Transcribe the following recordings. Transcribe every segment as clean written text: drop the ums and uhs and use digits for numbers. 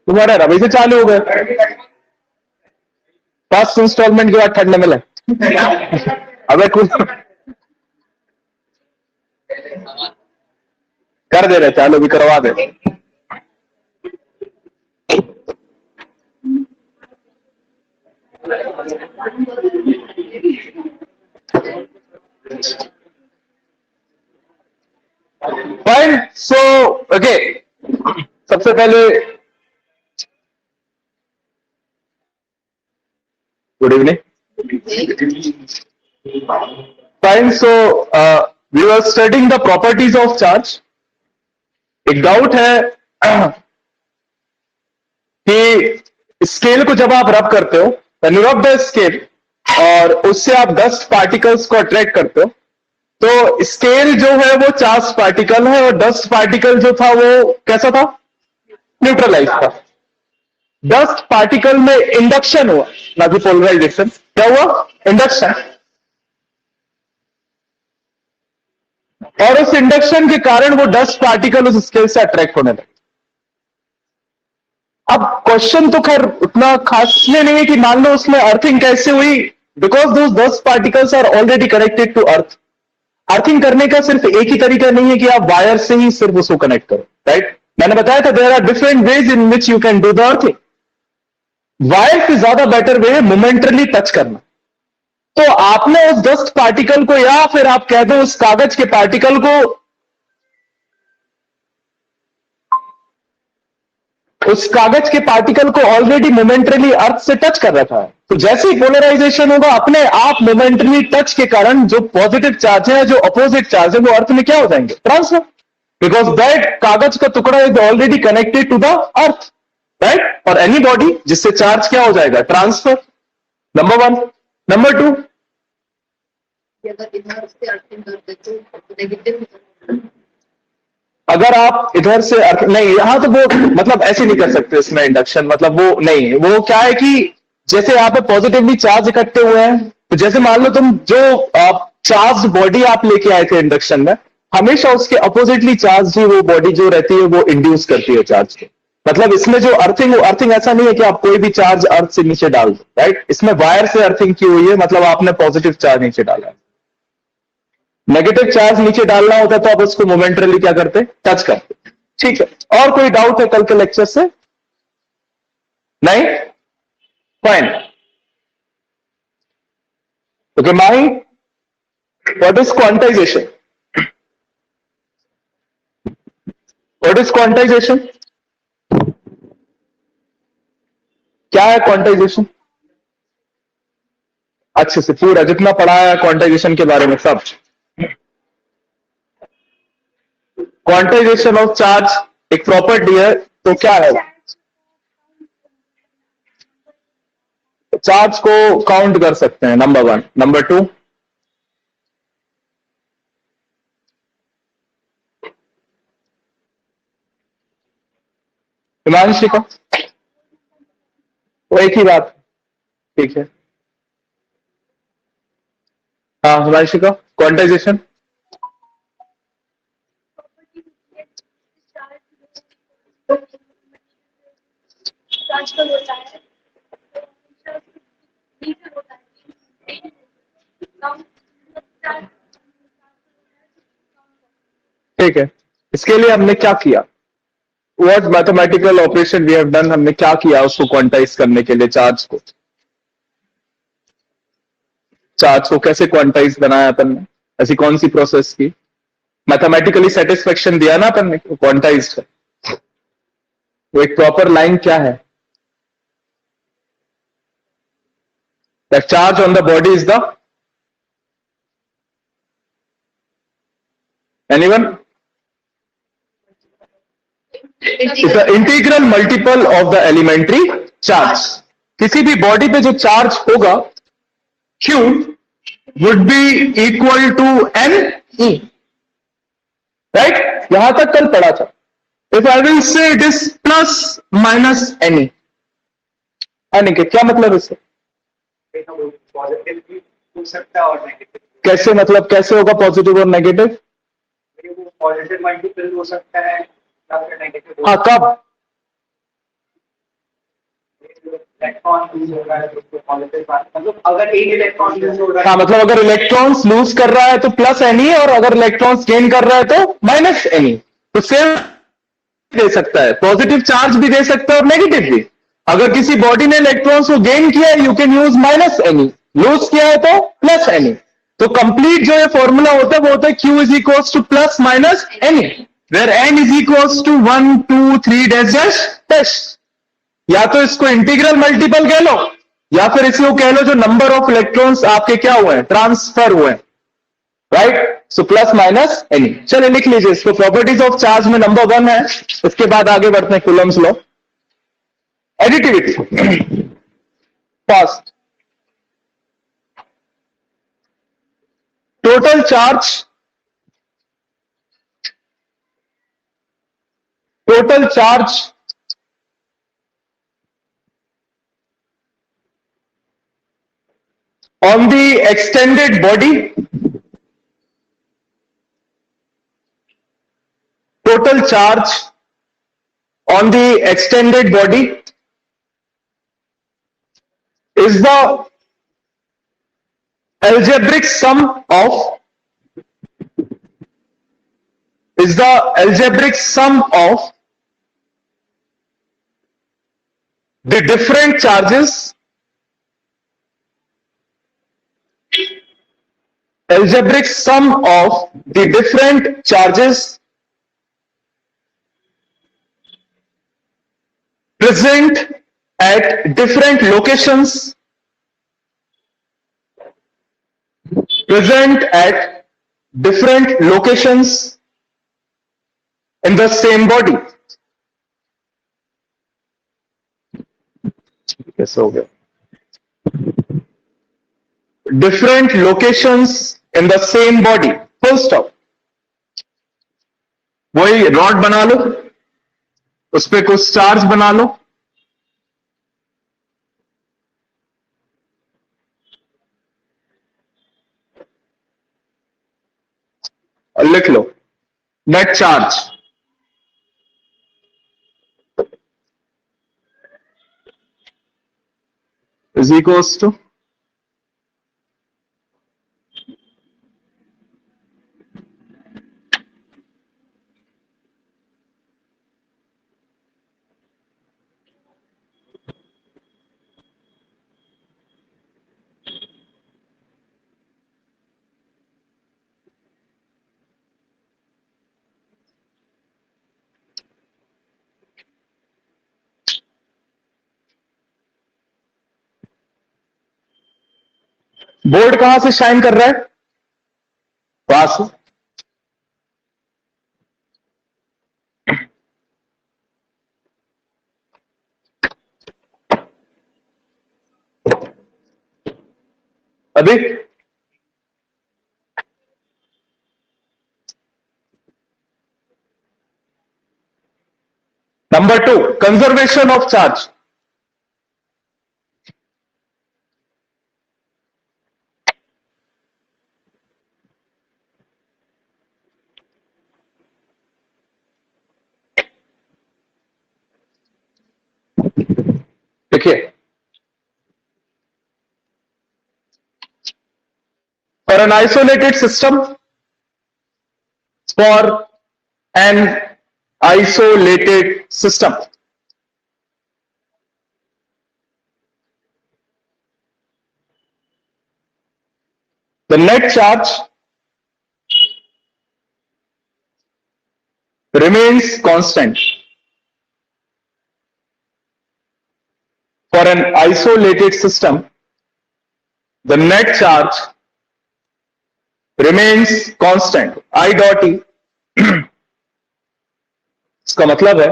तुम्हारा रवि से चालू हो गया, फर्स्ट इंस्टॉलमेंट के बाद ठंड में लगे। अबे कुछ कर दे रहे, चालू भी करवा दे। फाइन, सो ओके, सबसे पहले good evening. Fine, so we were studying the properties of charge. एक डाउट है कि स्केल को जब आप रब करते हो, रब द स्केल, और उससे आप डस्ट पार्टिकल्स को अट्रैक्ट करते हो, तो स्केल जो है वो चार्ज पार्टिकल है और डस्ट पार्टिकल जो था वो कैसा था, न्यूट्रलाइज था। डस्ट पार्टिकल में इंडक्शन हुआ, ना कि पोलराइजेशन। क्या हुआ? इंडक्शन। और उस इंडक्शन के कारण वो डस्ट पार्टिकल उस स्केल से अट्रैक्ट होने लगे। अब क्वेश्चन तो खैर उतना खास इसलिए नहीं है कि मान लो उसमें अर्थिंग कैसे हुई, because those dust particles are already connected to earth. Earthing करने का सिर्फ एक ही तरीका नहीं है कि आप वायर से ही सिर्फ उसको कनेक्ट करो, राइट? मैंने बताया था there are different ways in which you can do the earthing. Wire से ज्यादा बेटर वे है मोमेंटरली टच करना। तो आपने उस डस्ट पार्टिकल को, या फिर आप कह दो उस कागज के पार्टिकल को, उस कागज के पार्टिकल को ऑलरेडी मोमेंटरली अर्थ से टच कर रखा है। तो जैसे ही पोलराइजेशन होगा, अपने आप मोमेंटरली टच के कारण जो पॉजिटिव चार्ज है, जो अपोजिट चार्ज है, वो अर्थ में क्या हो जाएंगे? ट्रांसफर। बिकॉज दैट कागज का टुकड़ा is already connected to the earth, right? और एनी बॉडी जिससे चार्ज क्या हो जाएगा? Transfer. Number one. Number two, अगर आप इधर से नहीं, यहां तो वो मतलब ऐसे नहीं कर सकते इसमें इंडक्शन, मतलब वो नहीं, वो क्या है कि जैसे यहाँ पे पॉजिटिवली चार्ज इकट्ठे हुए हैं, तो जैसे मान लो तुम जो चार्ज बॉडी आप लेके आए थे इंडक्शन में, हमेशा उसके अपोजिटली चार्ज ही वो बॉडी जो रहती है वो इंड्यूस करती है चार्ज को। मतलब इसमें जो अर्थिंग, अर्थिंग ऐसा नहीं है कि आप कोई भी चार्ज अर्थ से नीचे डाल दो, राइट? इसमें वायर से अर्थिंग की हुई है, मतलब आपने पॉजिटिव चार्ज नीचे डाला है। नेगेटिव चार्ज नीचे डालना होता तो आप उसको मोमेंटरली क्या करते? टच करते। ठीक है, और कोई डाउट है कल के लेक्चर से? नहीं? Fine. Okay, Mahi, what is quantization? What is quantization? क्या है क्वांटाइजेशन? अच्छे से पूरा जितना पढ़ा है क्वांटाइजेशन के बारे में सब। क्वांटाइजेशन ऑफ चार्ज एक प्रॉपर्टी है, तो क्या है? चार्ज को काउंट कर सकते हैं, number one. Number to, Himanshi का वो एक ही बात, ठीक है। हाँ, हिमांशी का क्वांटाइजेशन। ठीक है, इसके लिए हमने क्या किया? What mathematical operation we have done, हमने क्या किया उसको क्वांटाइज करने के लिए? चार्ज को, चार्ज को कैसे क्वांटाइज बनाया अपन ने? ऐसी कौन सी प्रोसेस की? मैथमेटिकली सेटिस्फेक्शन दिया ना अपन ने क्वांटाइज का। वो एक प्रॉपर लाइन क्या है? The charge on the body is the, anyone? The integral multiple of the elementary charge. किसी भी बॉडी पे जो चार्ज होगा Q would be equal to NE, right? यहां तक कल पढ़ा था। If I will say it is plus minus NE, क्या मतलब इससे? पॉजिटिव भी हो सकता है और नेगेटिव। कैसे, मतलब कैसे होगा पॉजिटिव और नेगेटिव? वो पॉजिटिव मल्टीपल हो सकता है या फिर नेगेटिव। हाँ, कब? इलेक्ट्रॉन यूज हो रहा है तो पॉजिटिव बात, मतलब अगर एक इलेक्ट्रॉन यूज हो रहा है। हाँ, मतलब अगर इलेक्ट्रॉन्स लूज कर रहा है तो प्लस एनी, और अगर इलेक्ट्रॉन्स गेन कर रहा है तो माइनस एनी। तो सेम दे सकता है, पॉजिटिव चार्ज भी दे सकता है और नेगेटिव भी। अगर किसी बॉडी ने इलेक्ट्रॉन्स को गेन किया है, you can use minus n e, lose किया है तो प्लस एनी। तो कंप्लीट जो ये फॉर्मूला होता है वो होता है Q is equals to plus minus n e, where n is equals to 1 2 3 dash dash dash. या तो इसको इंटीग्रल मल्टीपल कह लो, या फिर इसको कह लो जो नंबर ऑफ इलेक्ट्रॉन्स आपके क्या हुए हैं, ट्रांसफर हुए हैं, right? So plus minus any. चलिए लिख लीजिए इसको, प्रॉपर्टीज ऑफ चार्ज में नंबर 1 है। इसके बाद आगे बढ़ते हैं Coulomb's law. Additivity fast, total charge, total charge on the extended body, total charge on the extended body is the algebraic sum of, is the algebraic sum of the different charges, algebraic sum of the different charges present at different locations, present at different locations in the same body. कैसे हो गया? Different locations in the same body, full stop. वही rod बना लो, उस पर कुछ charge बना लो, और लिख लो net charge is equals to board कहां से शाइन कर रहा है? वहां से। अभी नंबर 2, कंजर्वेशन ऑफ चार्ज। देखिए, for an isolated system, for an isolated system, the net charge remains constant. For an isolated system, the net charge remains constant. I dot E इसका मतलब है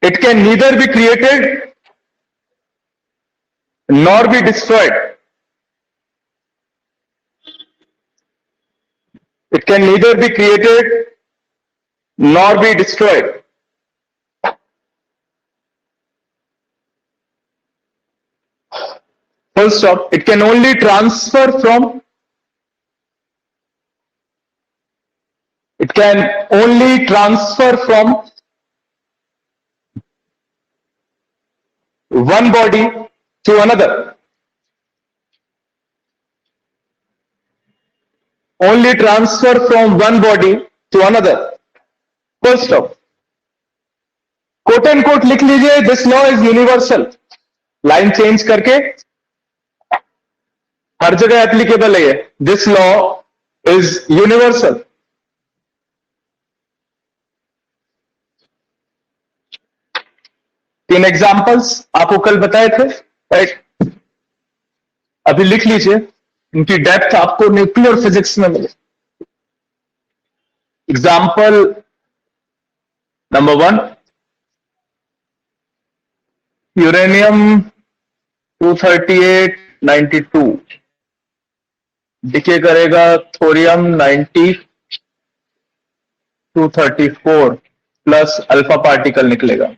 it can neither be created nor be destroyed. It can neither be created nor be destroyed. full stop. It can only transfer from one body to another. Only transfer from one body to another. Full stop. Quote and quote लिख लीजिए, this law is universal. Line change करके हर जगह applicable है ये. This law is universal. तीन examples आपको कल बताए थे, राइट? अभी लिख लीजिए, इनकी डेप्थ आपको न्यूक्लियर फिजिक्स में मिले. एग्जांपल नंबर 1, यूरेनियम 23892 डिके करेगा थोरियम 90 234 प्लस अल्फा पार्टिकल निकलेगा.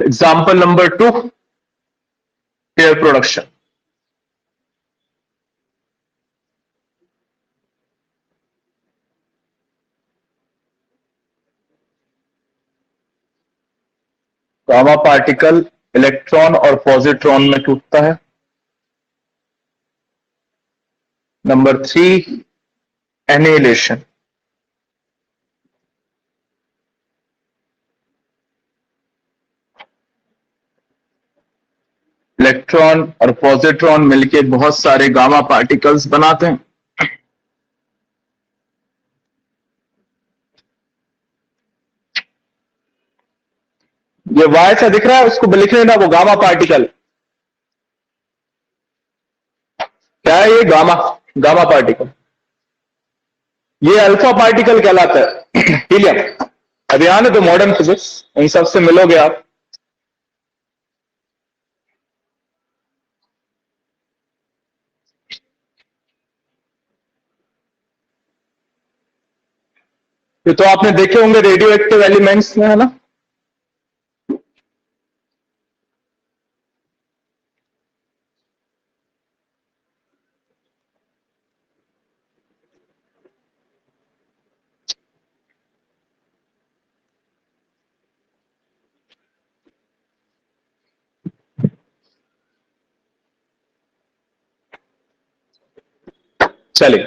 Example number 2, pair production. Gamma particle electron और पॉजिट्रॉन में टूटता है. Number 3, annihilation. इलेक्ट्रॉन और पॉजिट्रॉन मिलके बहुत सारे गामा पार्टिकल्स बनाते हैं. ये वाई सा दिख रहा है, उसको लिख लेना, वो गामा पार्टिकल. क्या है ये? Gamma particle. ये अल्फा पार्टिकल कहलाता है, हीलियम. अभी आने तो मॉडर्न फिजिक्स, इन सबसे मिलोगे आप. ये तो आपने देखे होंगे रेडियो एक्टिव एलिमेंट्स में, है ना? चलिए,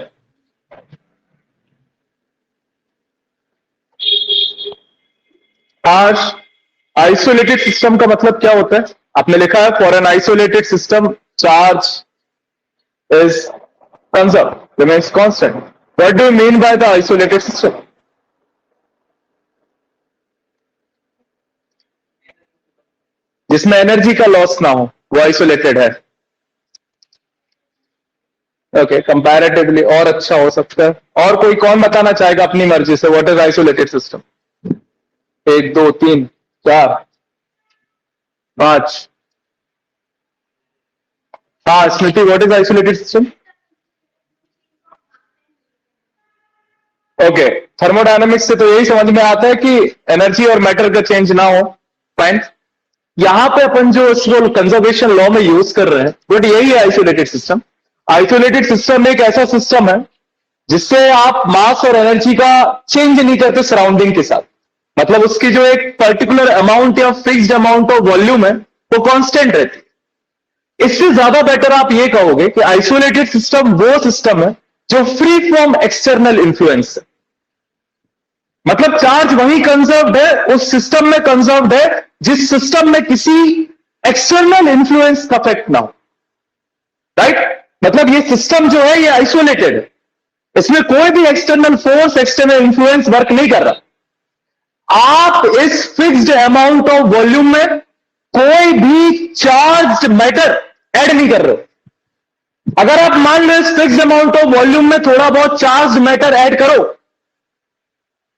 आज आइसोलेटेड सिस्टम का मतलब क्या होता है? आपने लिखा है, for an isolated system charge is conserve, remains constant. What do you mean by the isolated system? जिसमें एनर्जी का लॉस ना हो, वो आइसोलेटेड है. ओके, कंपैरेटिवली और अच्छा हो सकता है. और कोई कौन बताना चाहेगा अपनी मर्जी से व्हाट इज आइसोलेटेड सिस्टम? 1 2 3 4 5. हाँ Smriti, what is isolated system? Okay, thermodynamics से तो यही समझ में आता है कि एनर्जी और मैटर का चेंज ना हो. फाइन. यहां पे अपन जो इसको कंजर्वेशन लॉ में यूज कर रहे हैं, बट यही है आइसोलेटेड सिस्टम. आइसोलेटेड सिस्टम एक ऐसा सिस्टम है जिससे आप मास और एनर्जी का चेंज नहीं करते सराउंडिंग के साथ. मतलब उसकी जो एक पर्टिकुलर अमाउंट या फिक्स्ड अमाउंट ऑफ वॉल्यूम है, वो कांस्टेंट रहती है. इससे ज्यादा बेटर आप ये कहोगे कि आइसोलेटेड सिस्टम वो सिस्टम है जो फ्री फ्रॉम एक्सटर्नल इन्फ्लुएंस है. मतलब चार्ज वही कंजर्व्ड है, उस सिस्टम में कंजर्व्ड है जिस सिस्टम में किसी एक्सटर्नल इन्फ्लुएंस का इफेक्ट ना हो. राइट? मतलब ये सिस्टम जो है ये आइसोलेटेड है, इसमें कोई भी external force, external influence work नहीं कर रहा. आप इस फिक्स्ड अमाउंट ऑफ वॉल्यूम में कोई भी चार्ज मैटर ऐड नहीं कर रहे. अगर आप मान लो इस फिक्स्ड अमाउंट ऑफ वॉल्यूम में थोड़ा बहुत चार्ज मैटर ऐड करो,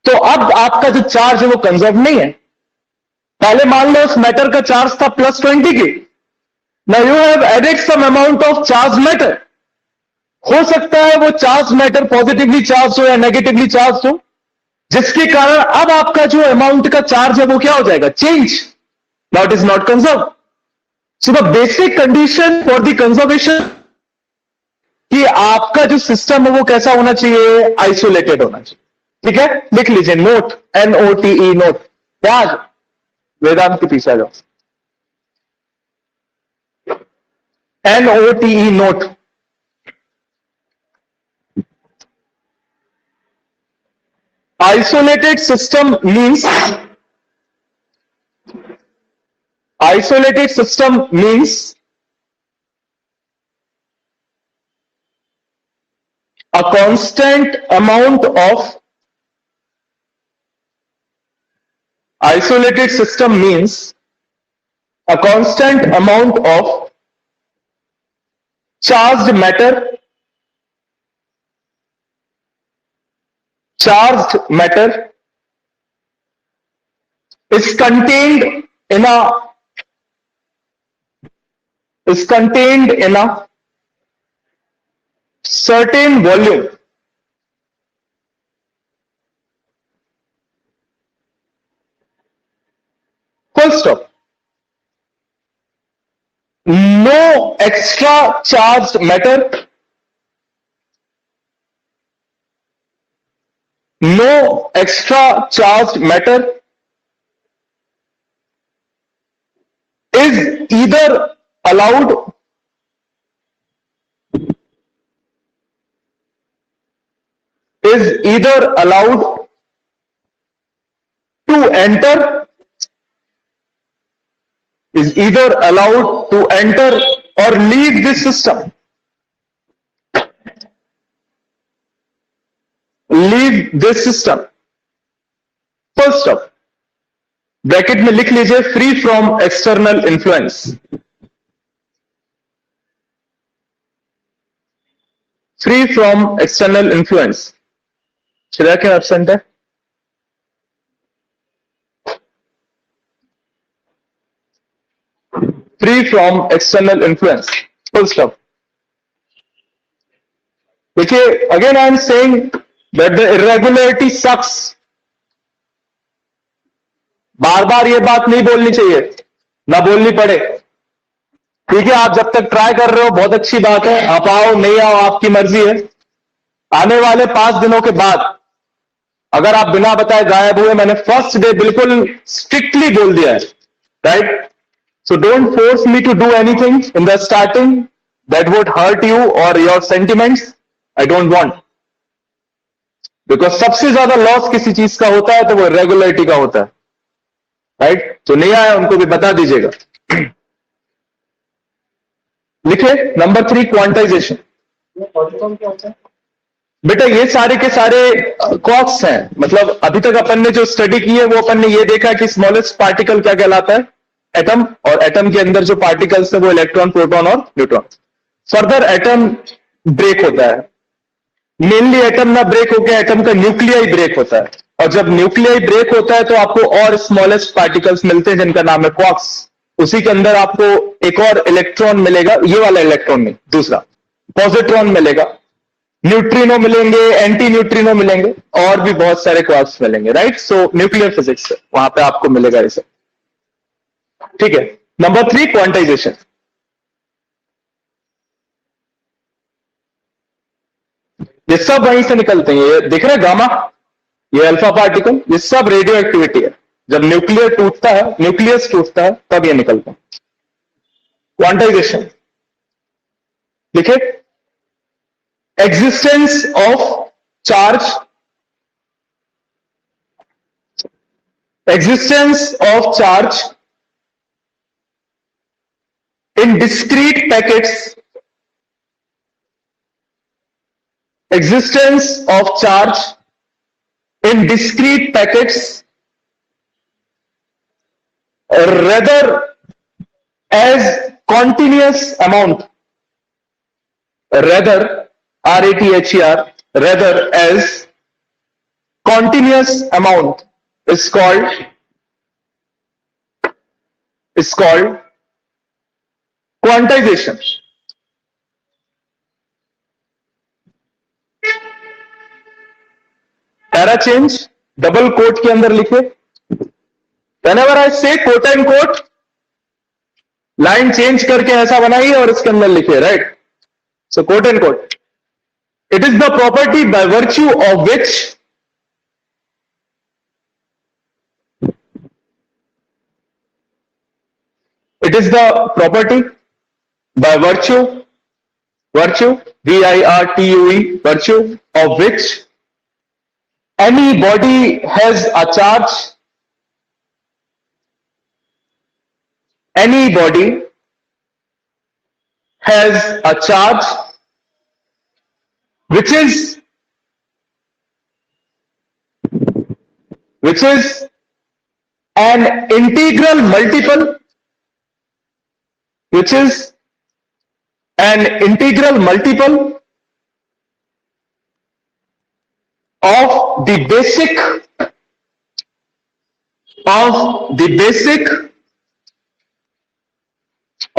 तो अब आपका जो चार्ज है वो कंजर्व नहीं है. पहले मान लो उस मैटर का चार्ज था +20 की. Now you have added some amount of charge matter. हो सकता है वो चार्ज मैटर पॉजिटिवली चार्ज हो या नेगेटिवली चार्ज हो. जिसके कारण अब आपका जो अमाउंट का चार्ज है वो क्या हो जाएगा, change, now it is not conserve. So the basic condition for the conservation कि आपका जो सिस्टम है वो कैसा होना चाहिए, आइसोलेटेड होना चाहिए। ठीक है, लिख लीजिए नोट, NOTE नोट। क्या वेदांत के पीछे आ जाओ, NOTE note. Isolated system means a constant amount of isolated system means a constant amount of charged matter is contained in a certain volume. Full stop. No extra charged matter, is either allowed to enter or leave this system. Full stop. Bracket में लिख लीजिए free from external influence. Free from external influence. Shreya क्या absent है? Free from external influence. Full stop. देखिए, again I am saying that the irregularity sucks. बार बार ये बात नहीं बोलनी चाहिए, ना बोलनी पड़े। ठीक है, आप जब तक ट्राई कर रहे हो बहुत अच्छी बात है, आप आओ नहीं आओ आपकी मर्जी है। आने वाले 5 दिनों के बाद अगर आप बिना बताए गायब हुए, मैंने फर्स्ट डे बिल्कुल स्ट्रिक्टली बोल दिया है, right? So don't force me to do anything in the starting that would hurt you और your sentiments. I don't want, because सबसे ज्यादा लॉस किसी चीज का होता है तो वो रेगुलरिटी का होता है, राइट? तो नहीं आया उनको भी बता दीजिएगा। लिखे नंबर 3 क्वांटाइजेशन। पॉलीकॉम क्या होता है? बेटा ये सारे के सारे कॉक्स हैं। मतलब अभी तक अपन ने जो स्टडी की है वो अपन ने ये देखा कि स्मॉलेस्ट पार्टिकल क्या कहलाता है, एटम। और एटम के अंदर जो पार्टिकल्स है वो इलेक्ट्रॉन, प्रोटॉन और न्यूट्रॉन। फर्दर एटम ब्रेक होता है। मेनली एटम ना ब्रेक होकर एटम का न्यूक्लियाई ब्रेक होता है, और जब न्यूक्लियाई ब्रेक होता है तो आपको और स्मॉलेस्ट पार्टिकल्स मिलते हैं जिनका नाम है क्वार्क्स। उसी के अंदर आपको एक और इलेक्ट्रॉन मिलेगा, ये वाला इलेक्ट्रॉन नहीं, दूसरा पॉजिट्रॉन मिलेगा, न्यूट्रिनो मिलेंगे, एंटी न्यूट्रिनो मिलेंगे, और भी बहुत सारे क्वार्क्स मिलेंगे, राइट? सो न्यूक्लियर फिजिक्स वहां पे आपको मिलेगा ये सब। ठीक है, नंबर 3 क्वांटाइजेशन। ये सब वहीं से निकलते हैं। ये दिख रहा है गामा, ये अल्फा पार्टिकल, ये सब रेडियो एक्टिविटी है। जब न्यूक्लियर टूटता है, न्यूक्लियस टूटता है, तब ये निकलता है। क्वांटाइजेशन लिखे, existence of charge in discrete packets, rather as continuous amount, rather as continuous amount is called quantization. Para change double quote के अंदर लिखे, whenever I say quote and quote, line change करके ऐसा बनाइए और इसके अंदर लिखिए, right? So quote and quote, it is the property by virtue of which it is the property by virtue virtue virtue of which any body has a charge, any body has a charge which is an integral multiple, which is an integral multiple of the basic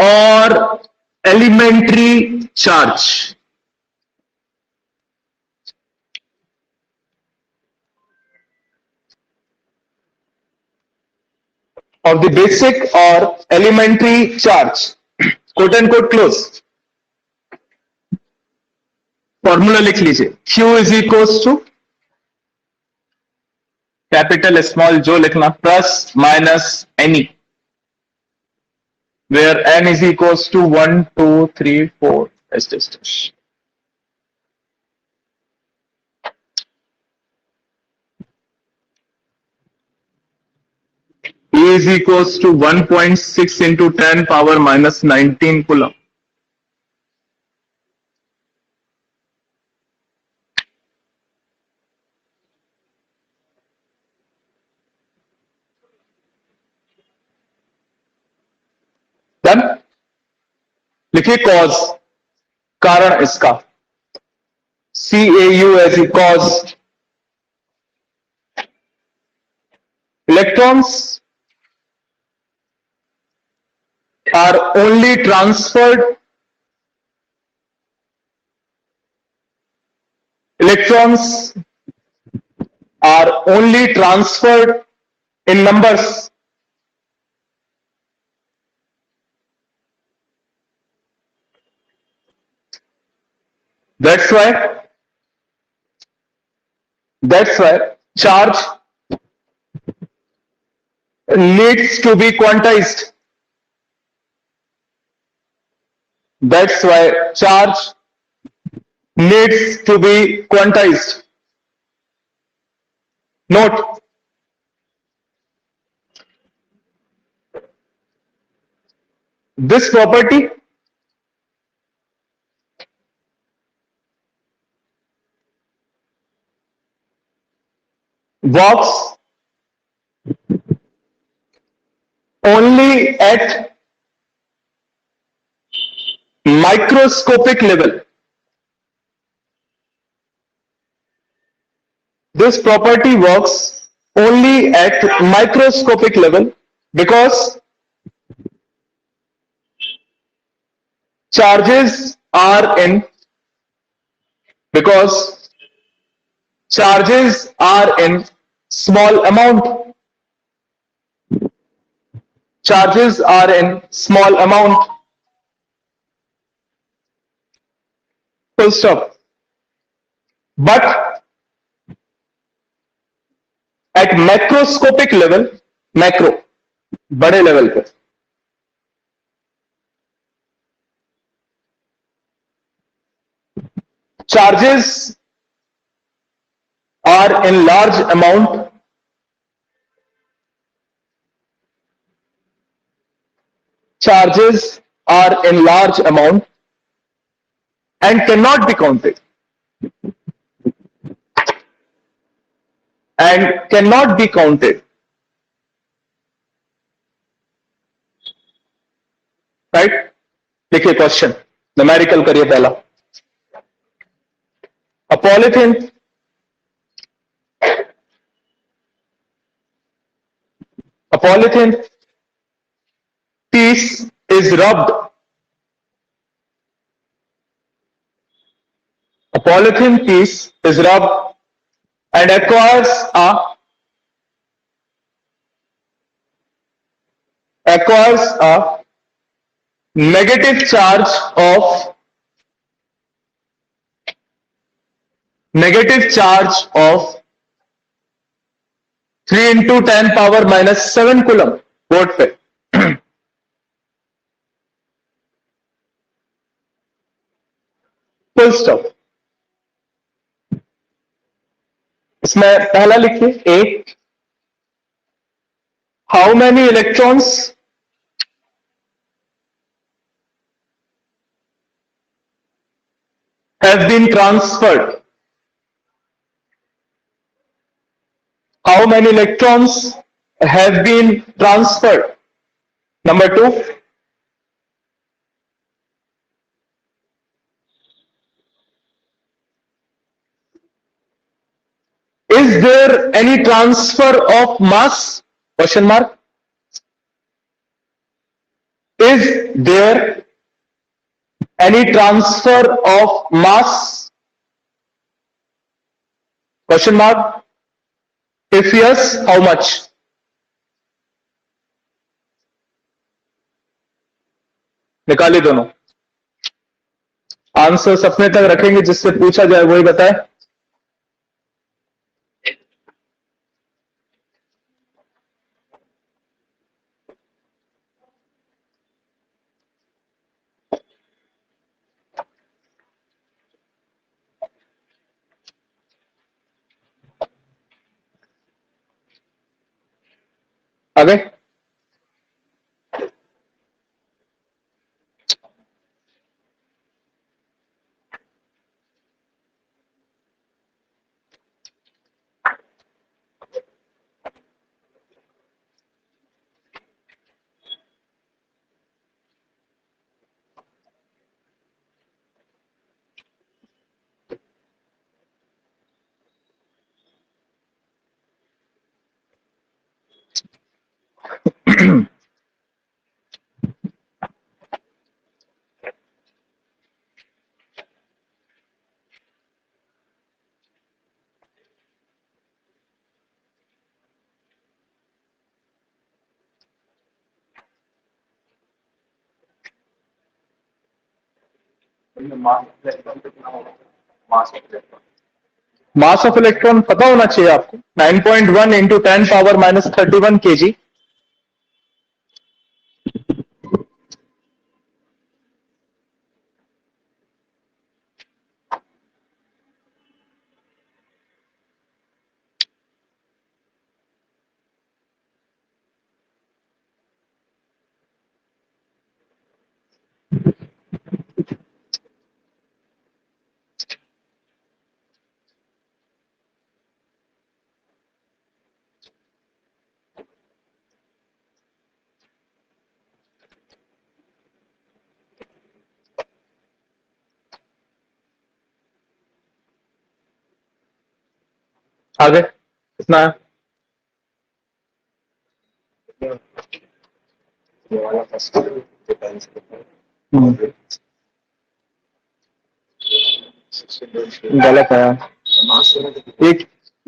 or elementary charge. Of the basic or elementary charge, quote and quote close. Formula लिख लीजिए, Q is equals to capital small जो लिखना plus minus n e, where n is equals to 1 2 3 4 एस्टेस्टिश. E is equals to 1.6 into 10 power minus 19 coulomb. Done. लिखिए cause, कारण इसका, CAU as a cause. Electrons are only transferred, electrons are only transferred in numbers. That's why charge needs to be quantized. That's why charge needs to be quantized. Note, this property works only at microscopic level. This property works only at microscopic level because charges are in small amount. Charges are in small amount. Full stop. But at macroscopic level, macro, बड़े level पे, charges are in large amount. Charges are in large amount and cannot be counted. Right? देखिए question, numerical करिए पहला. A polythene piece is rubbed. A polythene piece is rubbed and acquires a acquires a negative charge of 3 into 10 power minus 7 coulomb board पे। Full stop. इसमें पहला लिखिए A, how many electrons have been transferred, how many electrons have been transferred. Number 2, is there any transfer of mass? Question mark. Is there any transfer of mass? Question mark. If yes, how much? निकालिए दोनों। Answers अपने तक रखेंगे, जिससे पूछा जाए वही बताए। आगे मास ऑफ इलेक्ट्रॉन पता होना चाहिए आपको, 9.1 इंटू 10 पावर माइनस 31 kg। आगे कितना है? गलत है। एक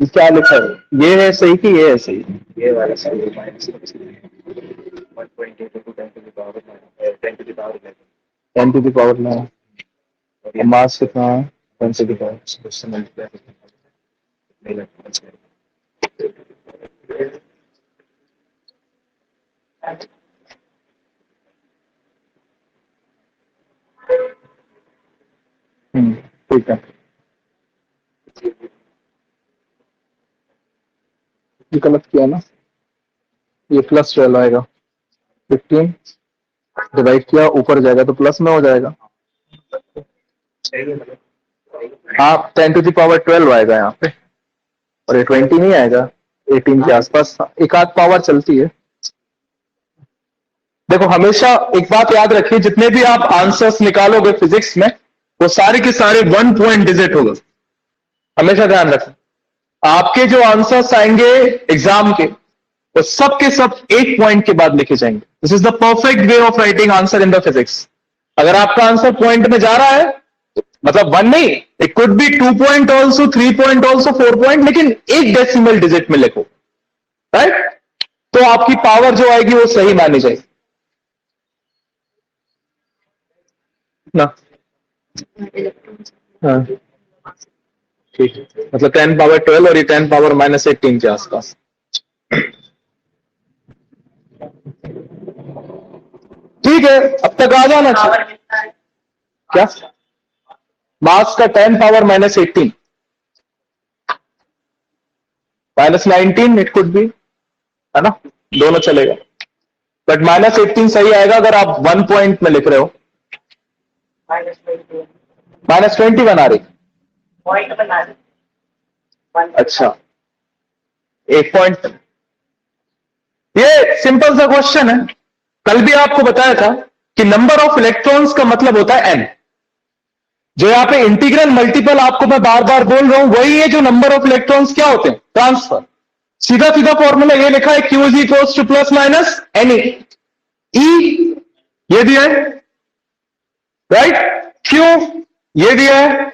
क्या लिखा है? ये है सही कि ये है सही? ये वाला सही है। 120 to 10 to the power 10 to the power 9। मास कितना है? 10 to the power ठीक है। ये गलत किया ना, ये प्लस 12 आएगा। 15 डिवाइड किया ऊपर जाएगा तो प्लस में हो जाएगा। हाँ 10 to the power 12 आएगा यहाँ पे, और ये 20 नहीं आएगा। 18 के आसपास एक आध पावर चलती है। देखो हमेशा एक बात याद रखिए, जितने भी आप आंसर्स निकालोगे फिजिक्स में वो सारे के सारे 1 पॉइंट डिजिट होगा। हमेशा ध्यान रखें, आपके जो आंसर्स आएंगे एग्जाम के वो सब के सब 1 पॉइंट के बाद लिखे जाएंगे। This is the perfect way of writing answer in the physics. अगर आपका आंसर पॉइंट में जा रहा है मतलब 1 नहीं, it could be 2 point also, 3 point also, 4 point, लेकिन एक डेसिमल डिजिट में लिखो, राइट? तो आपकी पावर जो आएगी वो सही मानी जाएगी। ना? हाँ ठीक है, मतलब 10 पावर 12 और ये 10 पावर -18 के आसपास। ठीक है, अब तक आ जाना चाहिए। क्या मास का 10 पावर -18 -19 इट कुड बी, है ना, दोनों चलेगा, बट -18 सही आएगा अगर आप 1 पॉइंट में लिख रहे हो। -21 आ रही, पॉइंट बना दे। अच्छा 1 पॉइंट। ये सिंपल सा क्वेश्चन है, कल भी आपको बताया था कि नंबर ऑफ इलेक्ट्रॉन्स का मतलब होता है n। जो यहां पे इंटीग्रल मल्टीपल आपको मैं बार बार बोल रहा हूं वही है जो नंबर ऑफ इलेक्ट्रॉन्स क्या होते हैं, ट्रांसफर। सीधा सीधा फॉर्मूला ये लिखा है Q is equals to plus minus NE। E ये दिया है, राइट, Q ये दिया है,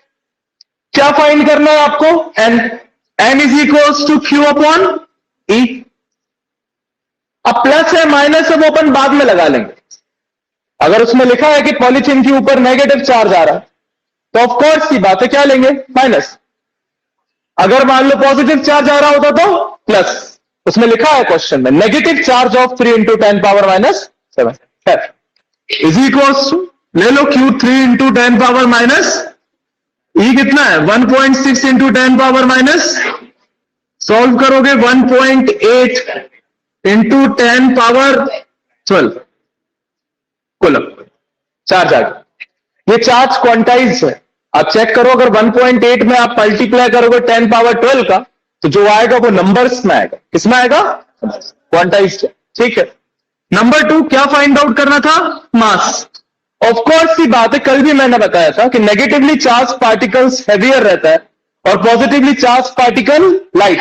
क्या फाइंड करना है आपको, N is equals to Q upon E। अब प्लस है माइनस है वो अपन बाद में लगा लेंगे। अगर उसमें लिखा है कि पॉलीथीन के ऊपर नेगेटिव चार्ज आ रहा है तो ऑफ कोर्स की बात है क्या लेंगे, माइनस। अगर मान लो पॉजिटिव चार्ज आ रहा होता तो प्लस। उसमें लिखा है क्वेश्चन में negative charge of 3 into 10 power -7 is equals to, ले लो Q 3 into 10 power minus E कितना है 1.6 इंटू 10 पावर माइनस, सॉल्व करोगे 1.8 इंटू 10 पावर 12 कूलम चार्ज आ गया। ये चार्ज क्वांटाइज है, आप चेक करो, अगर 1.8 में आप मल्टीप्लाई करोगे 10 पावर 12 का तो जो आएगा वो नंबर्स में आएगा, किसमें आएगा, क्वांटाइज। ठीक है, नंबर 2 क्या फाइंड आउट करना था, मास। ऑफ कोर्स की बात है, कल भी मैंने बताया था कि नेगेटिवली चार्ज पार्टिकल्स हैवियर रहता है और पॉजिटिवली चार्ज पार्टिकल लाइट,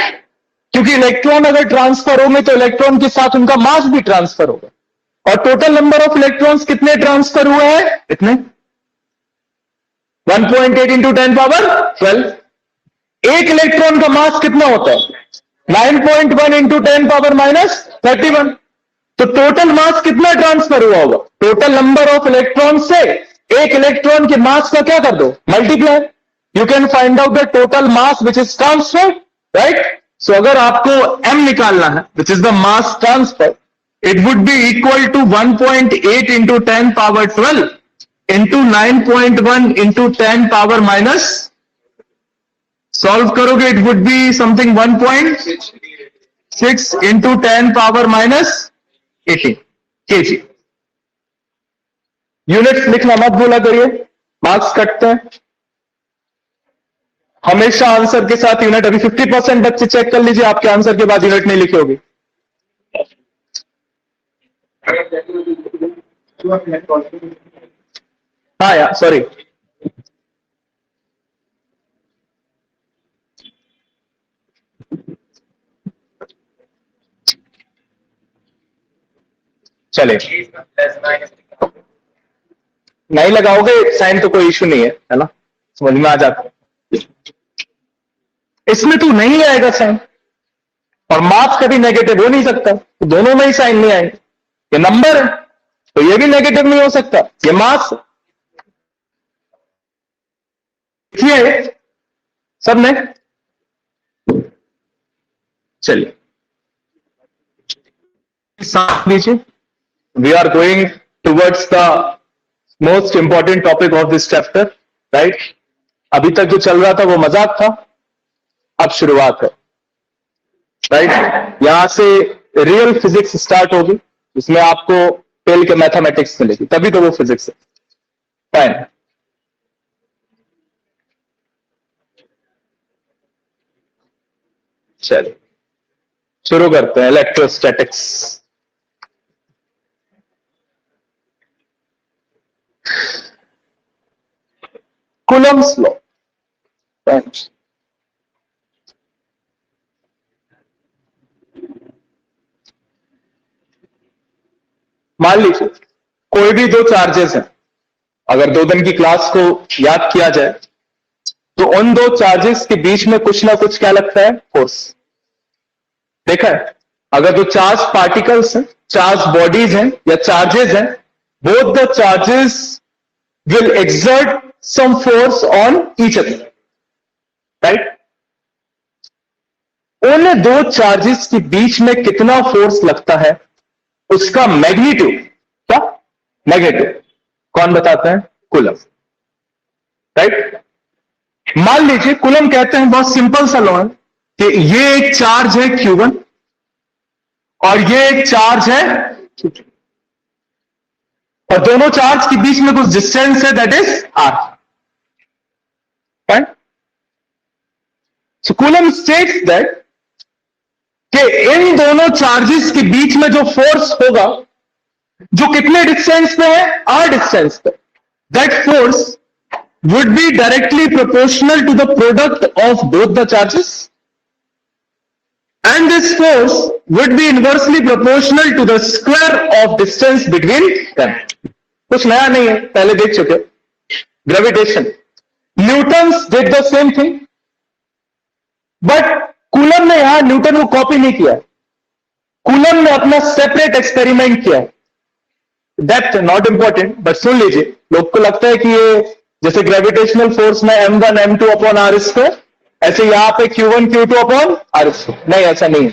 क्योंकि इलेक्ट्रॉन अगर ट्रांसफर होंगे तो इलेक्ट्रॉन के साथ उनका मास भी ट्रांसफर होगा। और टोटल नंबर ऑफ इलेक्ट्रॉन्स कितने ट्रांसफर हुए हैं, इतने, 1.8 इंटू 10 पावर 12। एक इलेक्ट्रॉन का मास कितना होता है, 9.1 इंटू 10 पावर -31। तो टोटल मास कितना ट्रांसफर हुआ होगा, टोटल नंबर ऑफ इलेक्ट्रॉन से एक इलेक्ट्रॉन के मास का क्या कर दो, multiply. You can find out the total mass which is transfer, right. So अगर आपको m निकालना है which is the mass transfer, it would be equal to 1.8 into 10 power 12 into 9.1 into 10 power minus, solve करोगे it would be something 1.6 into 10 power -18 kg। Units लिखना मत भूला करिए, marks कटते हैं हमेशा आंसर के साथ यूनिट। अभी 50% बच्चे चेक कर लीजिए, आपके आंसर के बाद यूनिट नहीं लिखी होगी। हाँ यार सॉरी, चलिए नहीं लगाओगे साइन तो कोई इशू नहीं है ना, समझ में आ जाता है। इसमें तो नहीं आएगा साइन, और मार्क्स कभी नेगेटिव हो नहीं सकता, तो दोनों में ही साइन नहीं आएंगे। ये नंबर है तो ये भी नेगेटिव नहीं हो सकता, ये मार्क्स। देखिए सबने, चलिए साथ लीजिए, we are going towards the most important topic of this chapter, right. अभी तक जो चल रहा था वो मजाक था, अब शुरुआत है, राइट। यहां से रियल फिजिक्स स्टार्ट होगी, इसमें आपको फेल के मैथमेटिक्स मिलेगी, तभी तो वो फिजिक्स है। फाइन, चलिए शुरू करते हैं इलेक्ट्रोस्टैटिक्स। कूलम्स लॉ, मान लीजिए कोई भी दो चार्जेस हैं, अगर 2 दिन की क्लास को याद किया जाए तो उन दो चार्जेस के बीच में कुछ ना कुछ क्या लगता है, फोर्स। देखा है, अगर जो चार्ज पार्टिकल्स हैं, चार्ज बॉडीज हैं या चार्जेस हैं, both the charges will exert some force on each other, right? उन दो चार्जेस के बीच में कितना फोर्स लगता है उसका मैग्नीट्यूड, क्या मैग्नीट्यूड कौन बताता है? Coulomb, right? मान लीजिए कूलम कहते हैं, बहुत सिंपल सा लॉ है कि ये एक चार्ज है Q1 और ये एक चार्ज है Q2 और दोनों चार्ज के बीच में कुछ डिस्टेंस है, that is R, right? So coulomb states that कि इन दोनों चार्जेस के बीच में जो फोर्स होगा, जो कितने डिस्टेंस पे है? R डिस्टेंस पे, that force would be directly proportional to the product of both the charges, and this force would be inversely proportional to the square of distance between them. कुछ नया नहीं है, पहले देख चुके. Gravitation, Newton's did the same thing, but coulomb ने यहां Newton को कॉपी नहीं किया. कूलम ने अपना सेपरेट एक्सपेरिमेंट किया. डेप्थ नॉट इंपॉर्टेंट, बट सुन लीजिए. लोग को लगता है कि ये जैसे ग्रेविटेशनल फोर्स में m1 m2 upon r square, ऐसे यहां पे q1 q2 upon r square. नहीं, ऐसा नहीं है.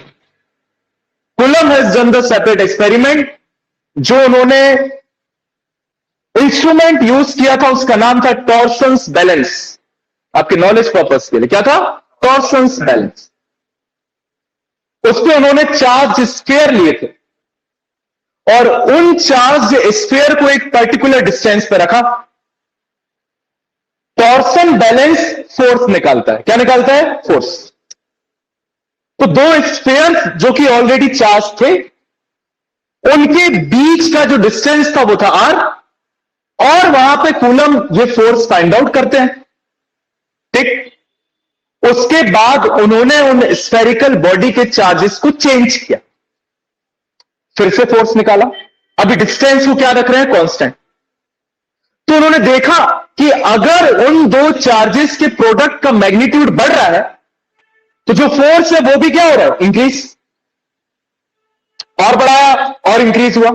Coulomb has done the separate experiment. जो उन्होंने इंस्ट्रूमेंट यूज किया था उसका नाम था टॉर्सन्स बैलेंस. आपके नॉलेज पर्पस के लिए क्या था? टॉर्सन्स बैलेंस. उसमें उन्होंने चार्ज स्फीयर लिए थे और उन चार्ज स्फीयर को एक पर्टिकुलर डिस्टेंस पे रखा. टॉर्सन बैलेंस फोर्स निकालता है. क्या निकालता है? फोर्स. तो दो स्फीयर्स जो कि ऑलरेडी चार्ज थे, उनके बीच का जो डिस्टेंस था वो था R, और वहां पे कूलम ये फोर्स फाइंड आउट करते हैं. ठीक. उसके बाद उन्होंने उन स्फेरिकल बॉडी के चार्जेस को चेंज किया, फिर से फोर्स निकाला. अभी डिस्टेंस को क्या रख रहे हैं? कांस्टेंट. तो उन्होंने देखा कि अगर उन दो चार्जेस के प्रोडक्ट का मैग्नीट्यूड बढ़ रहा है तो जो फोर्स है वो भी क्या हो रहा है? इंक्रीज. और बढ़ाया और इंक्रीज हुआ.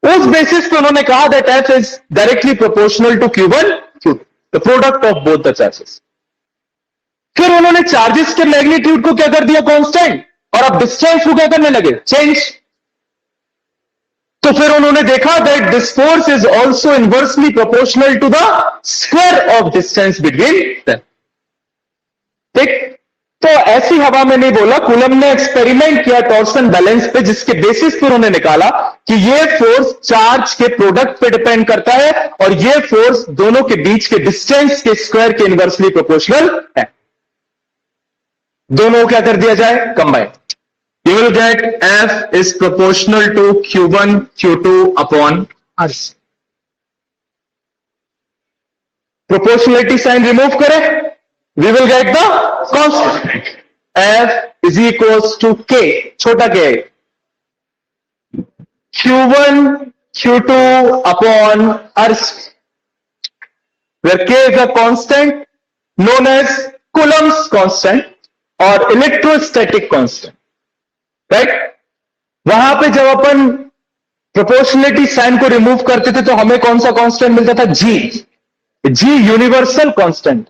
उस बेसिस पे उन्होंने कहा that F is directly proportional to Q1 Q2, the product of both the charges. फिर उन्होंने चार्जेस के मैग्नीट्यूड को क्या कर दिया? कांस्टेंट. और अब डिस्टेंस को क्या करने लगे? चेंज. तो फिर उन्होंने देखा that this force is also inversely proportional to the square of distance between them. ठीक. तो ऐसी हवा में नहीं बोला. कूलम ने एक्सपेरिमेंट किया टॉर्सन बैलेंस पे, जिसके बेसिस पर उन्होंने निकाला कि ये फोर्स चार्ज के प्रोडक्ट पे डिपेंड करता है और ये फोर्स दोनों के बीच के डिस्टेंस के स्क्वायर के इनवर्सली प्रोपोर्शनल है. दोनों को क्या कर दिया जाए? Combine. You will get F is proportional to Q1 Q2 upon R. Proportionality sign remove करें, we will get the constant. F is equals to K, छोटा K, Q1 Q2 upon R, where K is a constant known as Coulomb's constant or electrostatic constant. Right. वहां पे जब अपन proportionality sign को remove करते थे तो हमें कौन सा कांस्टेंट मिलता था? जी यूनिवर्सल कांस्टेंट.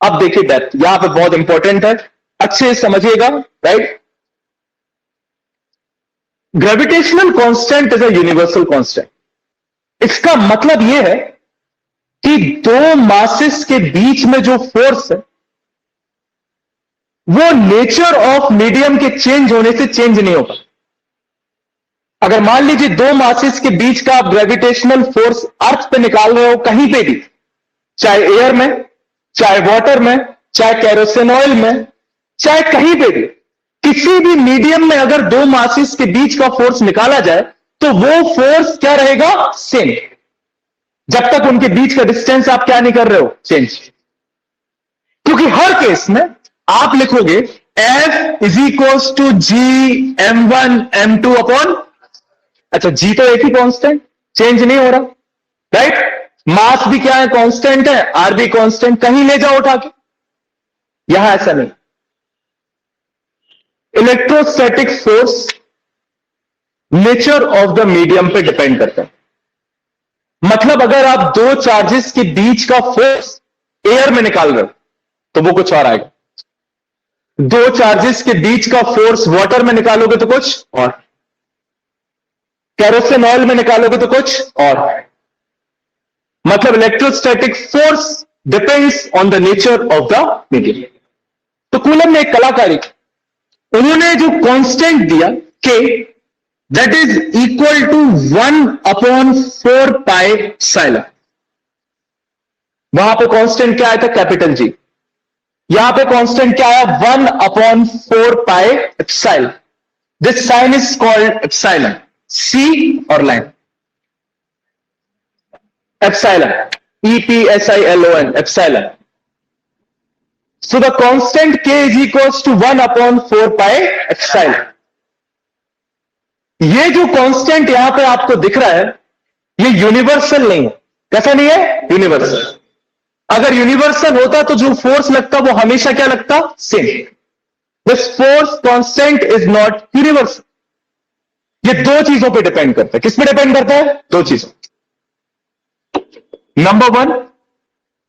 अब देखिए डेप्थ यहां पे बहुत इंपॉर्टेंट है, अच्छे से समझिएगा. Right. Gravitational constant is a universal constant. इसका मतलब यह है कि दो मासेस के बीच में जो फोर्स है वो नेचर ऑफ मीडियम के चेंज होने से चेंज नहीं होगा. अगर मान लीजिए दो मासेस के बीच का आप ग्रेविटेशनल फोर्स अर्थ पे निकाल रहे हो, कहीं पे भी, चाहे एयर में, चाहे वाटर में, चाहे कैरोसिन ऑयल में, चाहे कहीं पे भी, किसी भी मीडियम में अगर दो मासेस के बीच का फोर्स निकाला जाए तो वो फोर्स क्या रहेगा? सेम, जब तक उनके बीच का डिस्टेंस आप क्या नहीं कर रहे हो? चेंज. क्योंकि हर केस में आप लिखोगे F is equals to G m1 m2 upon, अच्छा जी तो एक ही कांस्टेंट, चेंज नहीं हो रहा. राइट. मास भी क्या है? कांस्टेंट है. आर भी कांस्टेंट. कहीं ले जाओ उठा के. यहां ऐसा नहीं. Electrostatic force nature of the medium पे डिपेंड करता है. मतलब अगर आप दो चार्जेस के बीच का फोर्स एयर में निकाल रहे हो तो वो कुछ और आएगा, दो चार्जेस के बीच का फोर्स वाटर में निकालोगे तो कुछ और, कैरोसिन ऑयल में निकालोगे तो कुछ और। मतलब electrostatic force depends on the nature of the medium. तो कूलम ने एक कलाकारी, उन्होंने जो कांस्टेंट दिया K that is equal to 1/4 pi epsilon. वहां पे कांस्टेंट क्या आया था? Capital G. यहां पे कांस्टेंट क्या आया? 1/4 pi epsilon. This sign is called epsilon, see और line epsilon, EPSILON, epsilon. So the constant K is equals to 1/4 pi epsilon। ये जो कांस्टेंट यहां पे आपको दिख रहा है ये यूनिवर्सल नहीं है। कैसा नहीं है? यूनिवर्सल। अगर यूनिवर्सल होता तो जो फोर्स लगता वो हमेशा क्या लगता? Same. This force constant is not universal. ये दो चीजों पे डिपेंड करता है। किस पे डिपेंड करता है? दो चीजों। Number one,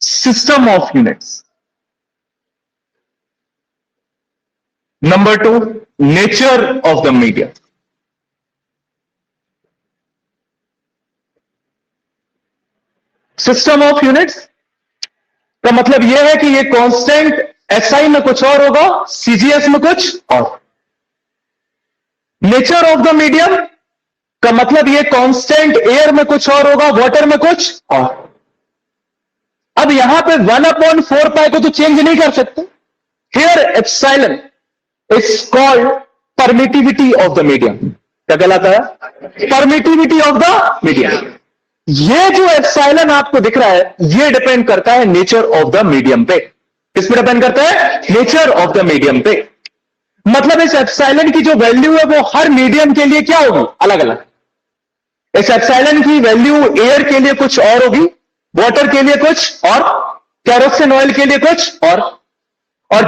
system of units. Number two, nature of the medium. System of units का मतलब यह है कि ये कांस्टेंट SI में कुछ और होगा, CGS में कुछ और। नेचर ऑफ द मीडियम का मतलब ये कांस्टेंट एयर में कुछ और होगा, वाटर में कुछ और। अब यहां पे 1/4 पाई को तो चेंज नहीं कर सकते। Here epsilon is called permittivity of the medium. क्या कहलाता है? Permittivity of the medium. ये जो एप्सिलॉन आपको दिख रहा है ये डिपेंड करता है नेचर ऑफ द मीडियम पे। किस पे डिपेंड करता है? नेचर ऑफ द मीडियम पे। मतलब इस एप्सिलॉन की जो वैल्यू है वो हर मीडियम के लिए क्या होगी? अलग अलग। इस एप्सिलॉन की वैल्यू एयर के लिए कुछ और होगी, वाटर के लिए कुछ और, कैरोसिन ऑयल के लिए कुछ और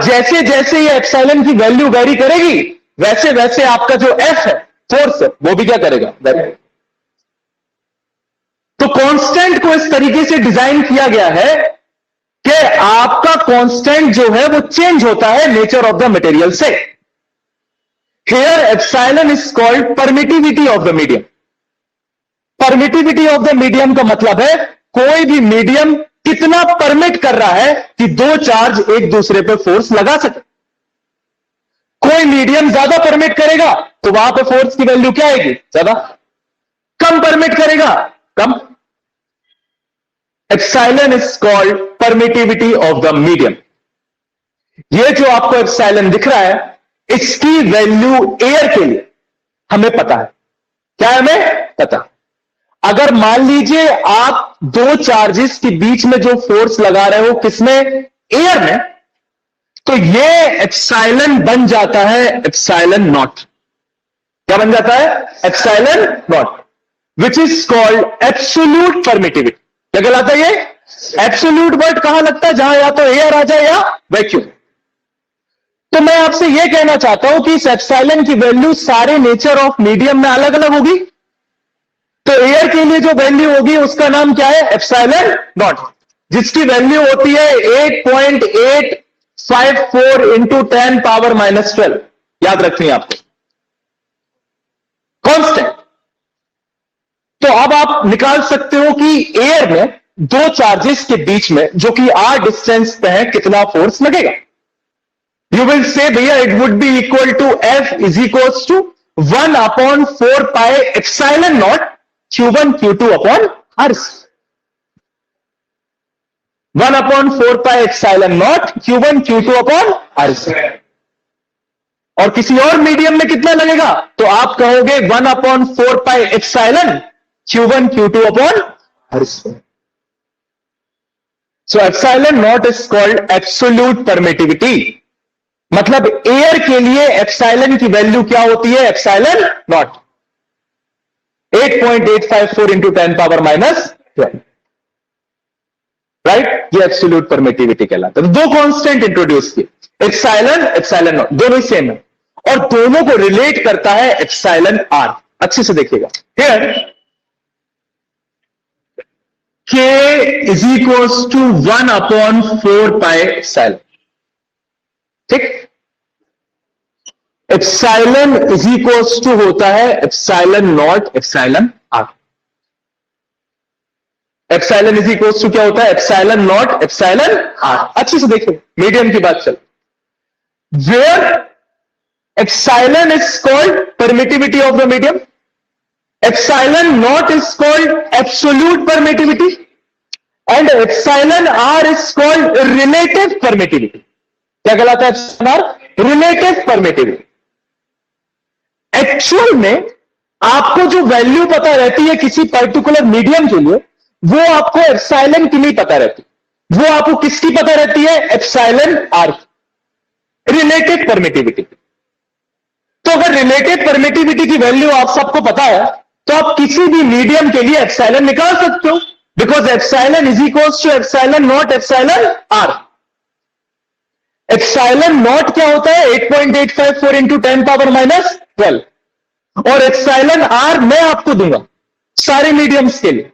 जैसे जैसे ये एप्सिलॉन की वैल्यू वेरी करेगी वैसे वैसे आपका जो F है, फोर्स है, वो भी क्या करेगा? वेरी। तो कांस्टेंट को इस तरीके से डिजाइन किया गया है कि आपका कांस्टेंट जो है वो चेंज होता है नेचर ऑफ द मटेरियल से। Here epsilon is called permittivity of the medium. Permittivity of the medium का मतलब है कोई भी मीडियम कितना परमिट कर रहा है कि दो चार्ज एक दूसरे पर फोर्स लगा सके। कोई मीडियम ज्यादा परमिट करेगा तो वहां पे फोर्स की वैल्यू क्या आएगी? ज्यादा। कम परमिट करेगा, कम। Epsilon is called permittivity of the medium. ये जो आपको एप्सिलॉन दिख रहा है इसकी वैल्यू एयर के लिए हमें पता है। क्या है? हमें पता। अगर मान लीजिए आप दो चार्जेस के बीच में जो फोर्स लगा रहे हो किसमें? एयर में, तो ये एप्सिलॉन बन जाता है एप्सिलॉन नॉट। क्या बन जाता है? Epsilon not, which is called absolute permittivity. क्या कहलाता है ये? एब्सोल्यूट वर्ड कहां लगता है? जहां या तो एयर आ जाए या वैक्यूम। तो मैं आपसे यह कहना चाहता हूं कि इस एप्सिलॉन की वैल्यू सारे नेचर ऑफ मीडियम में अलग अलग होगी। तो एयर के लिए जो वैल्यू होगी उसका नाम क्या है? एप्सिलॉन नॉट, जिसकी वैल्यू होती है 8.854 इंटू 10⁻⁻12। याद रखनी है आपको, कांस्टेंट। तो अब आप निकाल सकते हो कि एयर में दो चार्जेस के बीच में जो कि r डिस्टेंस पे है कितना फोर्स लगेगा। यू विल से भैया it would be equal to F is equals to 1/4 pi epsilon not Q1 Q2 upon R। 1/4 pi epsilon not Q1 Q2 upon R। और किसी और मीडियम में कितना लगेगा? तो आप कहोगे 1/4 pi epsilon Q1 Q2 upon R। So epsilon nought is called absolute permittivity. मतलब एयर के लिए एप्सिलॉन की वैल्यू क्या होती है? Epsilon not 8.854 into 10⁻⁻12। राइट? ये एब्सोल्यूट परमिटिविटी कहलाता है। दो कांस्टेंट इंट्रोड्यूस किए, एप्सिलॉन, एप्सिलॉन नॉट, दोनों ही सेम है और दोनों को रिलेट करता है एप्सिलॉन आर। अच्छे से देखिएगा। Here is equals to 1/4 pi epsilon. ठीक, एप्सिलॉन इज इक्वल्स टू होता है epsilon not epsilon are. Epsilon is equals to क्या होता है? Epsilon not epsilon R. अच्छे से देखिए, मीडियम की बात चल, where epsilon is called permittivity of the medium, epsilon nought is called absolute permittivity, and epsilon are is called relative permittivity. क्या कहलाता है epsilon R? Relative permittivity. Actual में आपको जो वैल्यू पता रहती है किसी पर्टिकुलर मीडियम के लिए, वो आपको एप्सिलॉन की नहीं पता रहती, वो आपको किसकी पता रहती है? एप्सिलॉन आर की, रिलेटिव परमिटिविटी। तो अगर रिलेटिव परमिटिविटी की वैल्यू आप सबको पता है, तो आप किसी भी मीडियम के लिए एप्सिलॉन निकाल सकते हो, because epsilon is equals to epsilon not epsilon are. Epsilon naught क्या होता है? 8.854 इंटू 10⁻⁻12, और एप्सिलॉन आर मैं आपको दूंगा सारे मीडियम्स के लिए,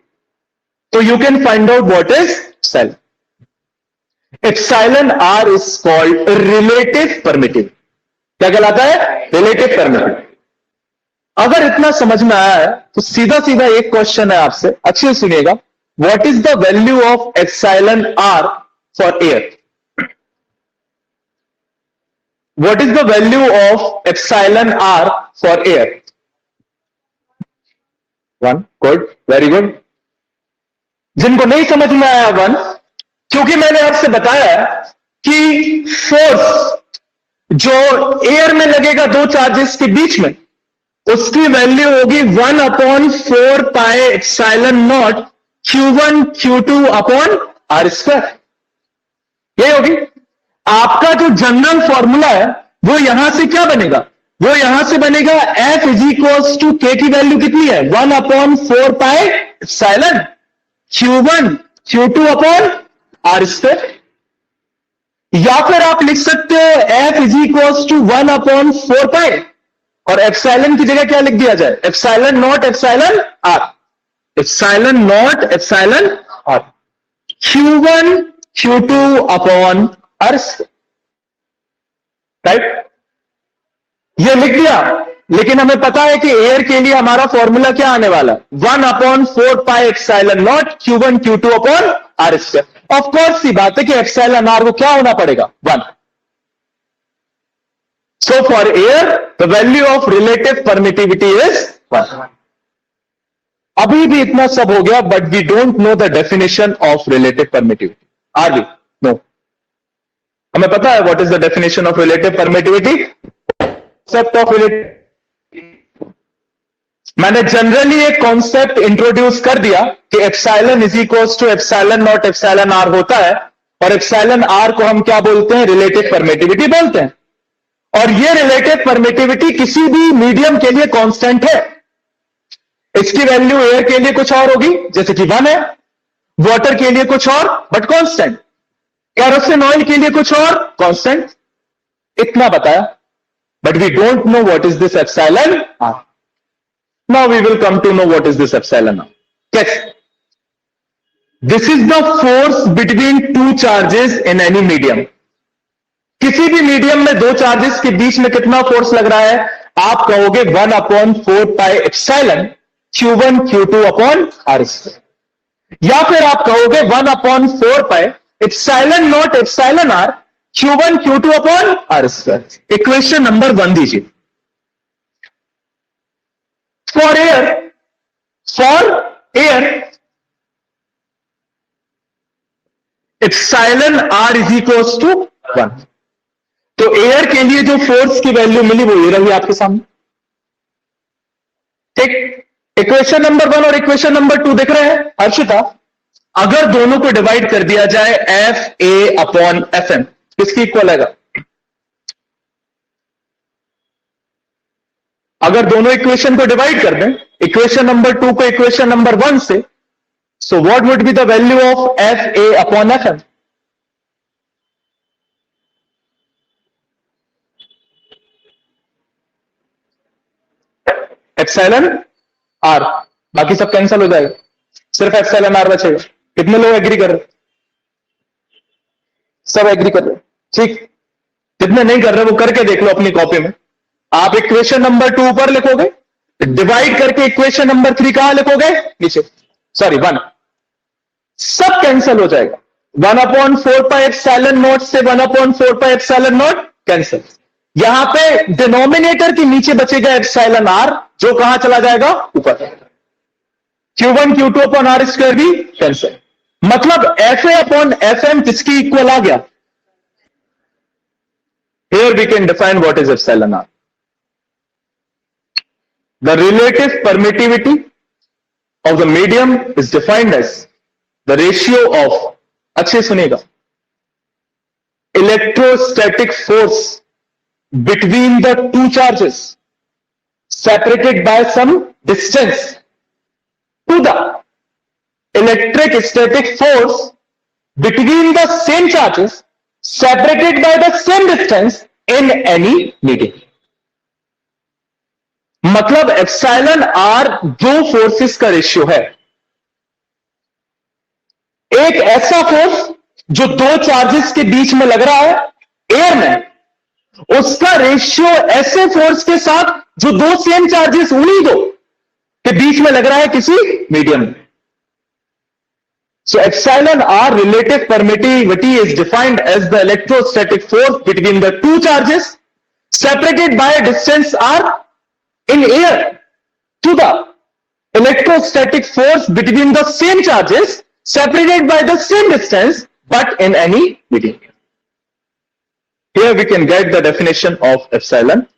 तो you can find out what is epsilon. Epsilon are is called relative permittivity. क्या कहलाता है? Relative permittivity. अगर इतना समझ में आया है तो सीधा सीधा एक क्वेश्चन है आपसे, अच्छे से सुनिएगा। What is the value of epsilon r for air? What is the value of epsilon r for air? 1. Good, very good. जिनको नहीं समझ में आया 1, क्योंकि मैंने आपसे बताया कि फोर्स जो एयर में लगेगा दो चार्जेस के बीच में, उसकी वैल्यू होगी 1/4 pi epsilon not Q1 Q2 upon are square. ये होगी। आपका जो जनरल फॉर्मूला है वो यहां से क्या बनेगा? वो यहां से बनेगा F is equals to K की वैल्यू कितनी है? 1/4 pi epsilon Q1 Q2 upon are square. या फिर आप लिख सकते हो F is equals to 1/4 pi, और एप्सिलॉन की जगह क्या लिख दिया जाए? Epsilon not epsilon are. Epsilon not epsilon r Q1 Q2 upon are square, right? ये लिख दिया, लेकिन हमें पता है कि एयर के लिए हमारा फॉर्मूला क्या आने वाला? 1/4 pi epsilon not Q1 Q2 upon are square. Of course सी बात है कि एप्सिलॉन आर को क्या होना पड़ेगा? 1। So for air the value of relative permittivity is 1। अभी भी इतना सब हो गया, but we don't know the definition of relative permittivity. Are we know? हमें पता है what is the definition of relative permittivity? Concept of relative, मैंने जनरली एक कॉन्सेप्ट इंट्रोड्यूस कर दिया कि epsilon is equals to epsilon not epsilon r होता है, और एप्सिलॉन आर को हम क्या बोलते हैं? रिलेटिव परमिटिविटी बोलते हैं। और ये रिलेटिव परमिटिविटी किसी भी मीडियम के लिए कांस्टेंट है। इसकी वैल्यू एयर के लिए कुछ और होगी, जैसे कि 1 है, वाटर के लिए कुछ और बट कांस्टेंट, केरोसिन ऑयल के लिए कुछ और कांस्टेंट। इतना बताया, but we don't know what is this epsilon R. Now we will come to know what is this epsilon R. कैसे? This is the force between two charges in any medium. किसी भी medium में दो charges के बीच में कितना force लग रहा है? आप कहोगे 1/4 pi epsilon Q1 Q2 upon are square, या फिर आप कहोगे 1/4 pi epsilon not epsilon r Q1 Q2 upon are square. Equation number 1 दीजिए। For air epsilon are is equals to 1। तो एयर के लिए जो फोर्स की वैल्यू मिली वो ये रही आपके सामने। ठीक, इक्वेशन नंबर 1 और इक्वेशन नंबर 2 दिख रहे हैं हर्षिता? अगर दोनों को डिवाइड कर दिया जाए F A upon F M, किसकी इक्वल आएगा? अगर दोनों इक्वेशन को डिवाइड कर दें, इक्वेशन नंबर 2 को इक्वेशन नंबर 1 से, so what would be the value of F A upon F M? Epsilon r, बाकी सब कैंसिल हो जाएगा, सिर्फ एप्सिलॉन आर बचेगा। कितने लोग एग्री कर रहे हैं? सब एग्री कर रहे हैं, ठीक। कितने नहीं कर रहे वो करके देख लो अपनी कॉपी में। आप इक्वेशन नंबर 2 ऊपर लिखोगे, डिवाइड करके इक्वेशन नंबर 3 कहां लिखोगे? नीचे, सॉरी 1। सब कैंसिल हो जाएगा। 1/4 पाई एप्सिलॉन नॉट से 1/4 पाई एप्सिलॉन नॉट कैंसिल। यहां पे डिनोमिनेटर के नीचे बचेगा एप्सिलॉन आर, जो कहां चला जाएगा? ऊपर। Q1 Q2 upon are square भी कैंसिल। मतलब F A upon F M किसकी इक्वल आ गया? Here we can define what is epsilon r. The relative permittivity of the medium is defined as the ratio of, अच्छे सुनिएगा, electrostatic force between the two charges separated by some distance to the electric static force between the same charges separated by the same distance in any medium. मतलब epsilon R दो forces का ratio है। एक ऐसा force जो दो charges के बीच में लग रहा है एयर में, उसका रेशियो ऐसे फोर्स के साथ जो दो सेम चार्जेस उन्हीं दो के बीच में लग रहा है किसी मीडियम में। So epsilon r relative permittivity is defined as the electrostatic force between the two charges separated by a distance r in air to the electrostatic force between the same charges separated by the same distance but in any medium. Here we can get the definition of epsilon.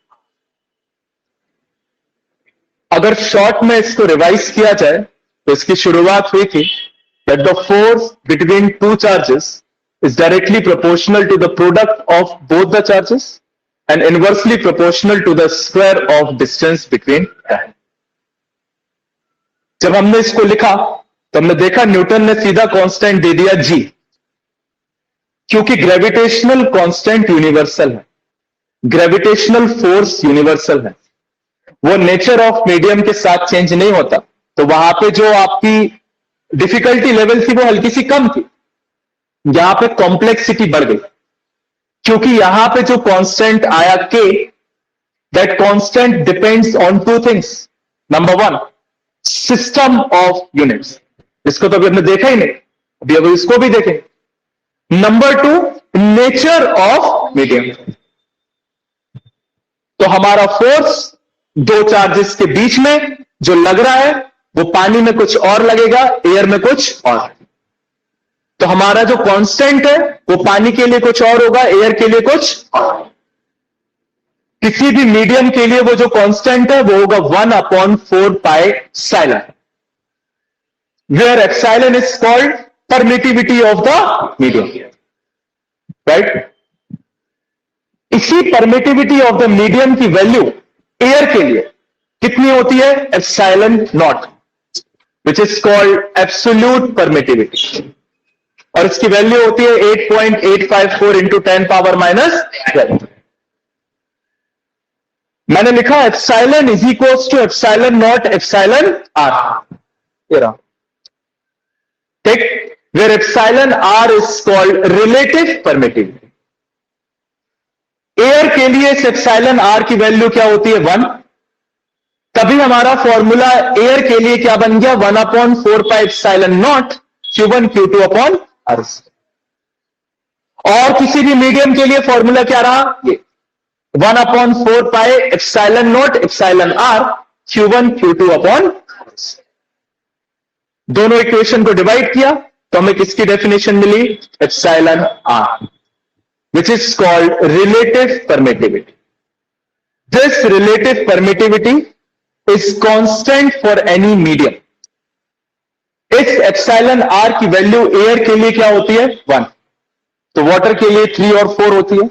अगर short में इसको revise किया जाए तो इसकी शुरुआत हुई थी that the force between two charges is directly proportional to the product of both the charges and inversely proportional to the square of distance between them. जब हमने इसको लिखा तो हमने देखा न्यूटन ने सीधा कांस्टेंट दे दिया g, क्योंकि ग्रेविटेशनल कांस्टेंट यूनिवर्सल है, ग्रेविटेशनल फोर्स यूनिवर्सल है, वो नेचर ऑफ मीडियम के साथ चेंज नहीं होता। तो वहां पे जो आपकी डिफिकल्टी लेवल थी वो हल्की सी कम थी, यहां पे कॉम्प्लेक्सिटी बढ़ गई, क्योंकि यहां पे जो कांस्टेंट आया k, that constant depends on two things. Number 1, system of units, इसको तो अभी हमने देखा ही नहीं, अभी इसको भी देखें। Number 2, nature of medium. तो हमारा फोर्स दो चार्जेस के बीच में जो लग रहा है वो पानी में कुछ और लगेगा, एयर में कुछ और। तो हमारा जो कांस्टेंट है वो पानी के लिए कुछ और होगा, एयर के लिए कुछ और। किसी भी मीडियम के लिए वो जो कांस्टेंट है वो होगा 1/4 pi epsilon, where epsilon is called permittivity of the medium, right. इसी परमिटिविटी ऑफ द मीडियम की वैल्यू एयर के लिए कितनी होती है? Epsilon naught, which is called absolute permittivity, और इसकी वैल्यू होती है 8.854 into 10 power minus 12। मैंने लिखा epsilon is equals to epsilon not epsilon r, ये रहा, ठीक। Where epsilon are is called relative permittivity. Air के लिए इस एप्सिलॉन आर की वैल्यू क्या होती है? 1। तभी हमारा फॉर्मूला एयर के लिए क्या बन गया? 1/4 pi epsilon not Q1 Q2 upon r. और किसी भी मीडियम के लिए फॉर्मूला क्या रहा? ये 1/4 pi epsilon not epsilon r Q1 Q2 upon. दोनों इक्वेशन को डिवाइड किया तो हमें किसकी डेफिनेशन मिली? Epsilon r, which is called relative permittivity. This relative permittivity is constant for any medium. इस एप्सिलॉन आर की वैल्यू एयर के लिए क्या होती है? 1। तो वाटर के लिए 3 और 4 होती है,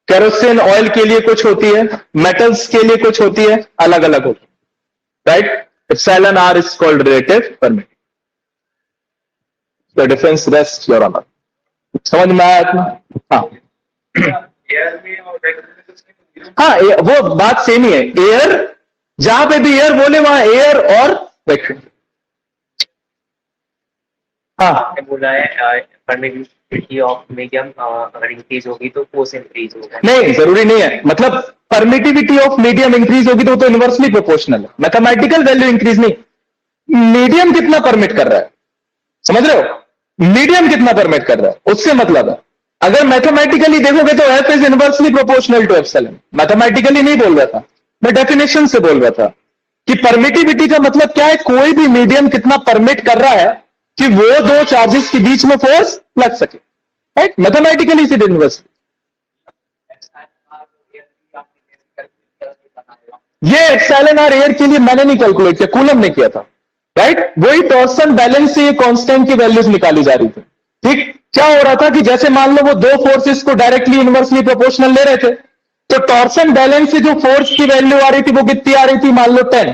केरोसिन ऑयल के लिए कुछ होती है, मेटल्स के लिए कुछ होती है, अलग अलग होती है, right. Epsilon are is called relative permittivity. The difference rest your honour. समझ में आया इतना? हाँ हाँ, वो बात सेम ही है। एयर, जहां पे भी एयर बोले वहां एयर और वैक्यूम। हाँ आपने बोला है परमिटिविटी ऑफ मीडियम अगर इंक्रीज होगी तो फोर्स इंक्रीज होगा। नहीं, जरूरी नहीं है। मतलब परमिटिविटी ऑफ मीडियम इंक्रीज होगी तो इनवर्सली प्रोपोर्शनल है, मैथमेटिकल वैल्यू इंक्रीज नहीं। मीडियम कितना परमिट कर रहा है, समझ रहे हो? मीडियम कितना परमिट कर रहा है उससे मतलब है। अगर मैथमेटिकली देखोगे तो F is inversely proportional to epsilon. Mathematically नहीं बोल रहा था मैं, डेफिनेशन से बोल रहा था कि परमिटिविटी का मतलब क्या है, कोई भी मीडियम कितना परमिट कर रहा है कि वो दो चार्जेस के बीच में फोर्स लग सके, राइट? Mathematically is inversely. ये एक्सेलन आर एयर के लिए मैंने नहीं कैलकुलेट किया, कूलम ने किया था, राइट? वही टॉर्सन बैलेंस से ये कांस्टेंट की वैल्यूज निकाली जा रही थी। ठीक, क्या हो रहा था कि जैसे मान लो वो दो फोर्सेस को डायरेक्टली इनवर्सली प्रोपोर्शनल ले रहे थे, तो टॉर्सन बैलेंस से जो फोर्स की वैल्यू आ रही थी वो कितनी आ रही थी, मान लो 10।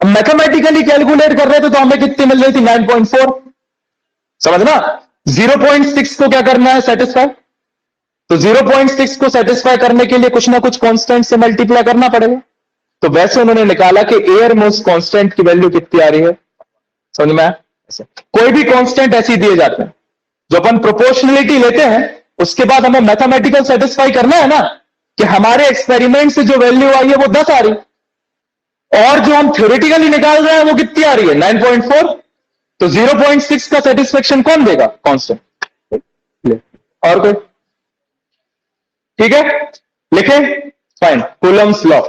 अब मैथमेटिकली कैलकुलेट कर रहे थे तो हमें कितनी मिल रही थी, 9.4। समझना? 0.6 को क्या करना है, सेटिस्फाई। तो 0.6 को सेटिस्फाई करने के लिए कुछ ना कुछ कांस्टेंट से मल्टीप्लाई करना पड़ेगा। तो वैसे उन्होंने निकाला कि एयर मोस्ट कांस्टेंट की वैल्यू कितनी आ रही है, समझ में आया? ऐसे कोई भी कांस्टेंट ऐसे ही दिए जाते हैं, जो अपन प्रोपोर्शनलिटी लेते हैं उसके बाद हमें मैथमेटिकल सेटिस्फाई करना है ना कि हमारे एक्सपेरिमेंट से जो वैल्यू आई है वो 10 आ रही, और जो हम थ्योरेटिकली निकाल रहे हैं वो कितनी आ रही है, 9.4। तो 0.6 का सेटिस्फेक्शन कौन देगा, कांस्टेंट। और कोई? ठीक है, लिखे, fine, Coulomb's law.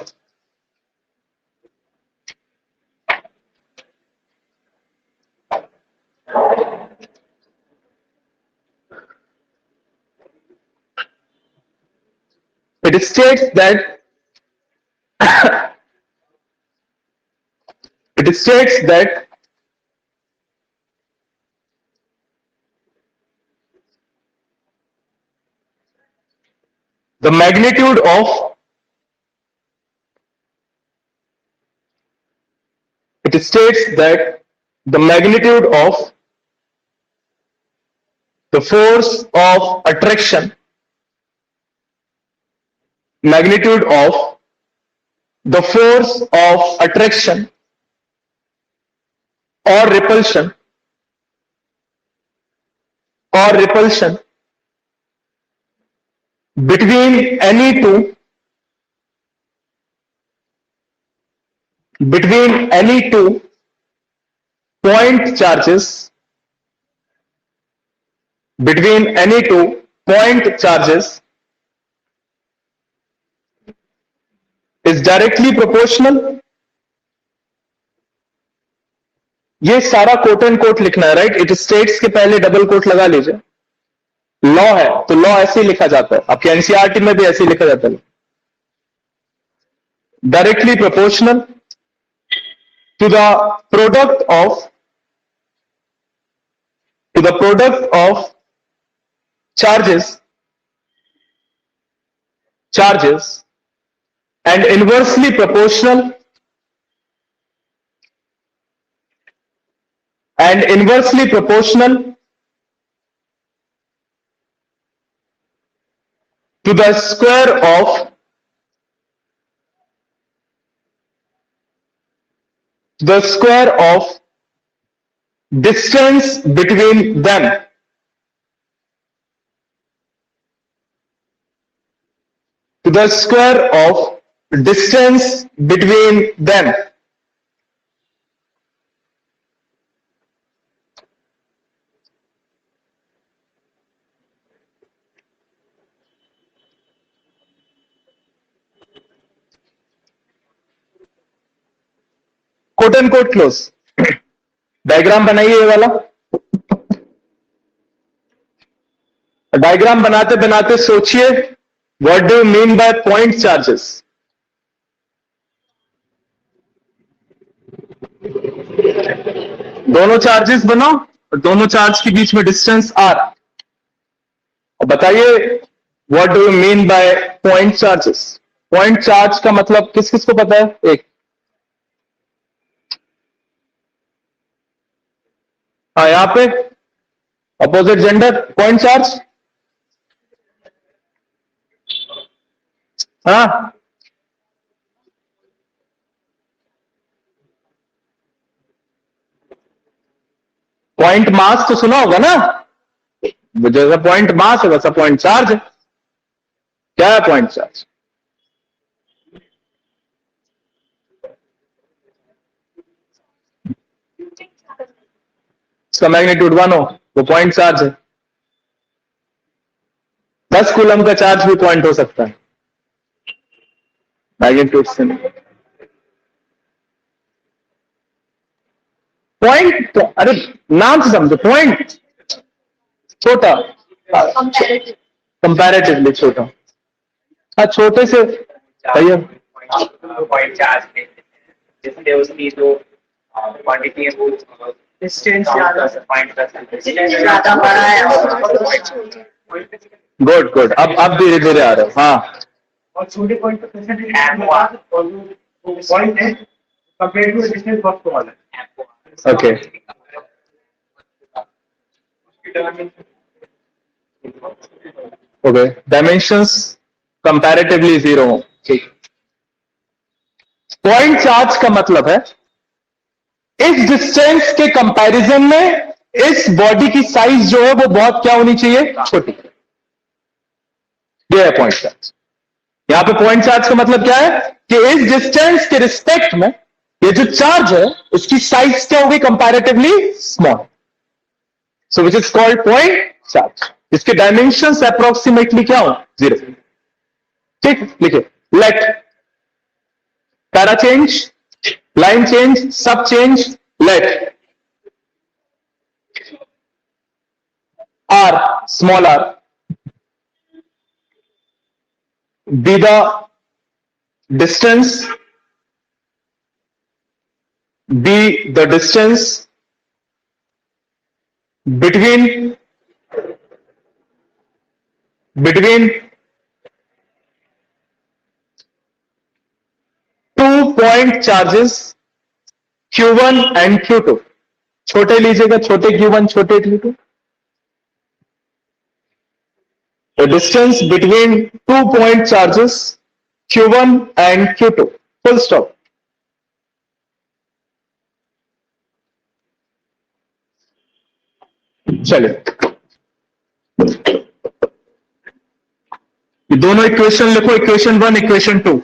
It states that it states that the magnitude of it states that the magnitude of the force of attraction, magnitude of the force of attraction or repulsion between any two point charges is directly proportional। ये सारा coat and quote लिखना है, right? It states के पहले double coat लगा लीजिए। Law है तो लॉ ऐसे ही लिखा जाता है, आपके एनसीईआरटी में भी ऐसे ही लिखा जाता है, directly proportional to the product of charges and inversely proportional to the square of distance between them, to the square of distance between them। Quote and quote close. Diagram बनाइए ये वाला। डायग्राम बनाते बनाते सोचिए, what do you mean by point charges? दोनों charges बनाओ और दोनों चार्ज के बीच में डिस्टेंस आर, और बताइए what do you mean by point charges? Point charge का मतलब किस किस को पता है? एक, हाँ यहां पे अपोजिट जेंडर पॉइंट चार्ज, हाँ पॉइंट मास तो सुना होगा ना, वो जैसा पॉइंट मास है वैसा पॉइंट चार्ज है। क्या है पॉइंट चार्ज? इसका मैग्नीट्यूड 1 हो वो पॉइंट चार्ज है। 10 कूलम का चार्ज भी पॉइंट हो सकता है, मैग्नीट्यूड से नहीं। पॉइंट तो अरे नाम से समझो, पॉइंट छोटा, कंपैरेटिवली छोटा। हाँ छोटे से भैया पॉइंट चार्ज लेते हैं, जिससे उसकी जो क्वांटिटी है वो डिस्टेंस ज्यादा पॉइंट ज्यादा बड़ा है। गुड गुड, अब धीरे धीरे आ रहे हो। हाँ और छोटे पॉइंट का परसेंटेज और वो पॉइंट है कंपेयर टू डिस्टेंस बहुत स्मॉल है। Okay, okay dimensions comparatively zero हो, ठीक। पॉइंट चार्ज का मतलब है इस डिस्टेंस के कंपैरिजन में इस बॉडी की साइज जो है वो बहुत क्या होनी चाहिए, छोटी। ये है पॉइंट चार्ज। यहां पे पॉइंट चार्ज का मतलब क्या है कि इस डिस्टेंस के रिस्पेक्ट में ये जो चार्ज है उसकी साइज क्या होगी, comparatively small, so which is called point charge. इसके डायमेंशंस अप्रोक्सीमेटली क्या हो, जीरो। ठीक, लिखिए let para change, line change, सब change, let R, small R, be the distance, be the distance between two point charges Q1 and Q2। छोटे लीजिएगा, छोटे Q1 छोटे Q2। The distance between 2 point charges Q1 and Q2, full stop। चलिए ये दोनों equation लिखो, equation 1 equation 2।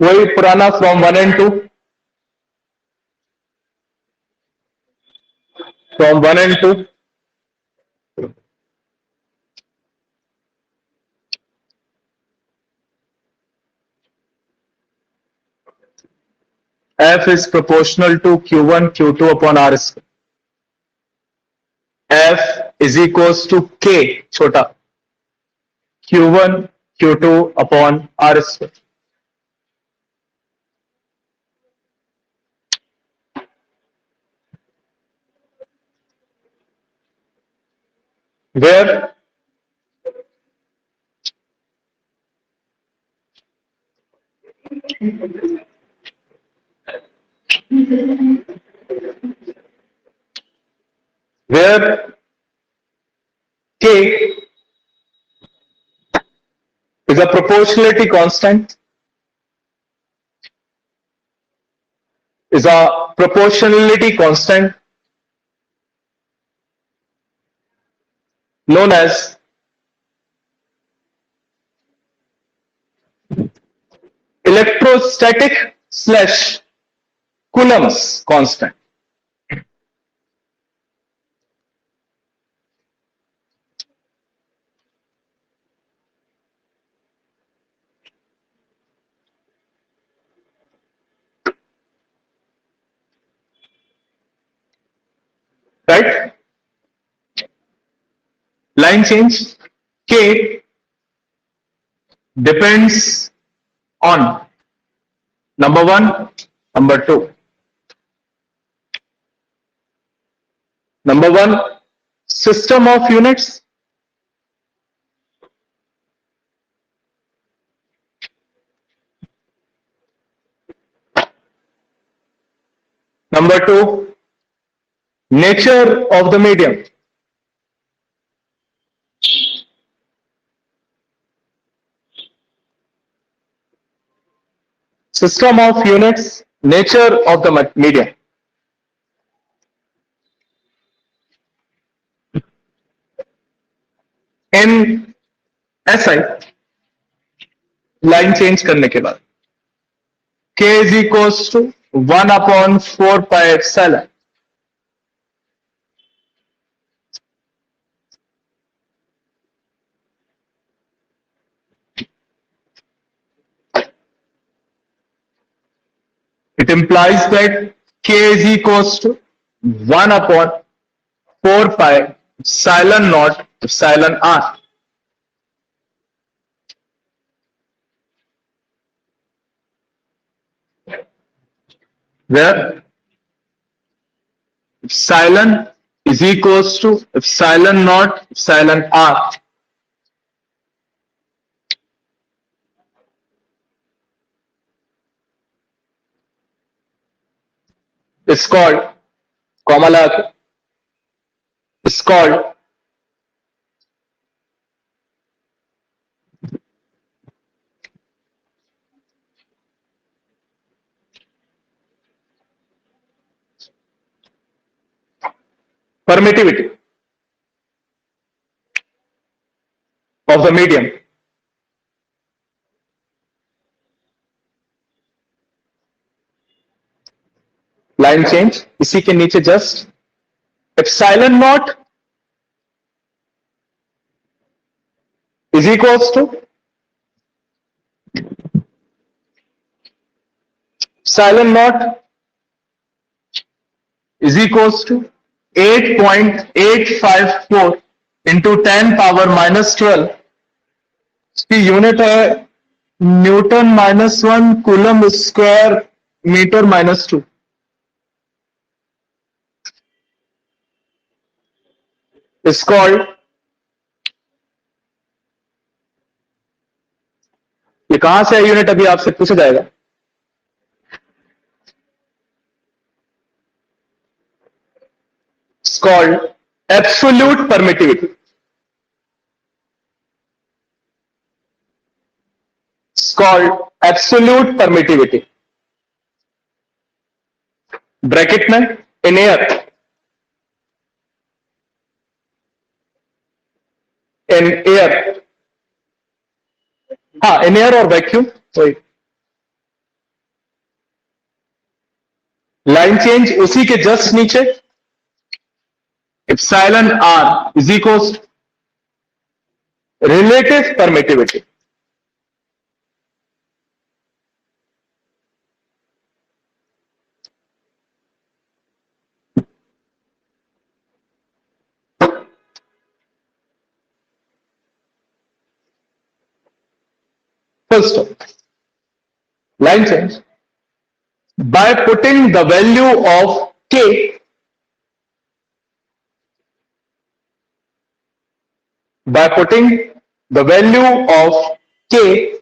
वही पुराना from 1 and 2, from 1 and 2। F is proportional to Q1 Q2 upon R square। F is equals to K छोटा Q1 Q2 upon R square, where where K is a proportionality constant, is a proportionality constant known as electrostatic slash Coulomb's constant, right? Line change K depends on number 1, number 2। Number 1, system of units, Number two, nature of the medium. System of units, nature of the medium. In SI, line change करने के बाद k is equals to 1 upon 4 pi epsilon. It implies that k is equals to 1 upon 4 pi epsilon naught epsilon r. Where epsilon is equals to epsilon naught epsilon r. Is called Kamala is called permittivity of the medium. Line change इसी के नीचे just epsilon not is equals to epsilon naught is equals to 8.854 into 10 power minus 12. इसकी unit है newton minus 1 coulomb square metre minus 2. is called, ये कहां से है unit अभी आपसे पूछा जाएगा. It's called absolute permittivity. It's called absolute permittivity. Bracket में in air, in air, हाँ in air और वैक्यूम. वही लाइन चेंज उसी के जस्ट नीचे epsilon r is equals to relative permittivity. Full stop. Line change. By putting the value of k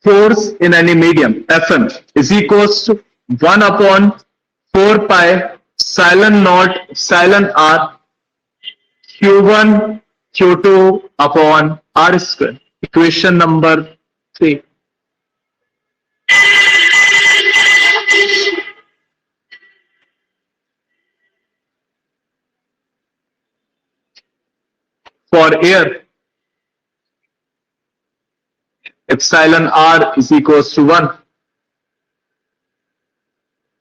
force in any medium Fm is equals to 1 upon 4 pi epsilon naught epsilon r q1 q2 upon r square. Equation number 3. For air, epsilon r is equals to 1.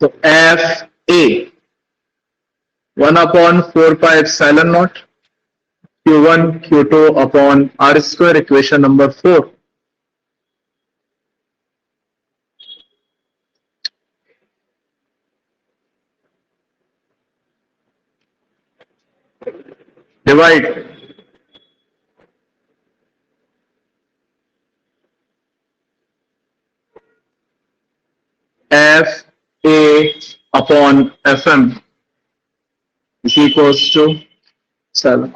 So F A 1 upon 4 pi epsilon naught q1 q2 upon r square. Equation number 4. Divide F A upon Fm is equals to 7.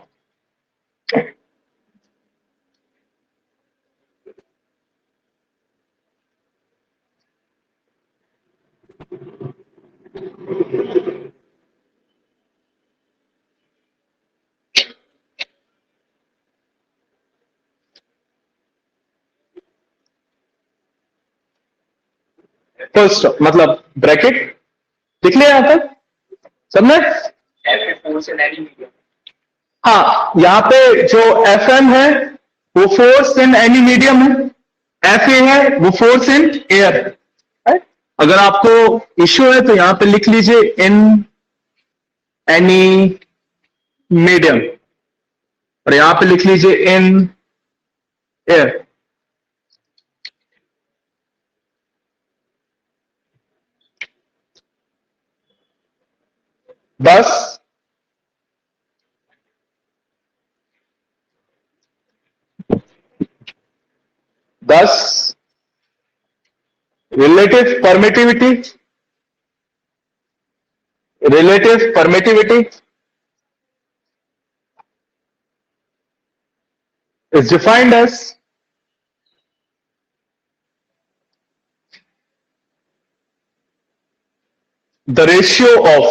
Full stop मतलब bracket लिख लिया यहां तक सबने? F force in any medium. हाँ, यहां पे जो एफ एम है वो फोर्स इन एनी मीडियम है, एफ ए है वो फोर्स इन एयर है। अगर आपको इश्यू है तो यहां पे लिख लीजिए इन एनी मीडियम और यहां पे लिख लीजिए इन एयर। बस दस relative permittivity is defined as the ratio of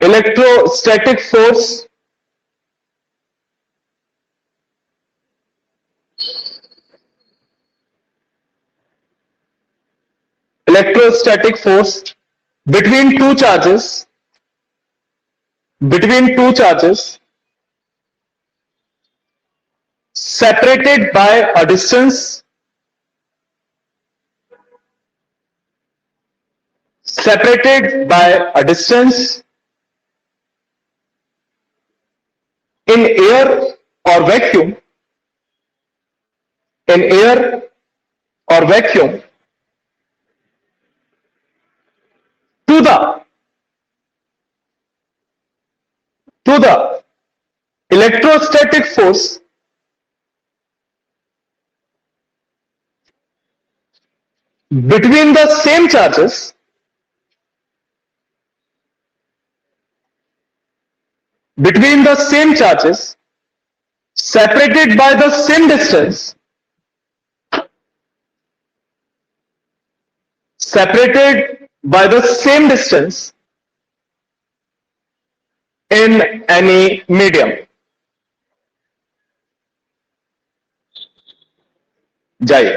electrostatic force between two charges separated by a distance in air or vacuum to the electrostatic force between the same charges separated by the same distance in any medium। जाइए।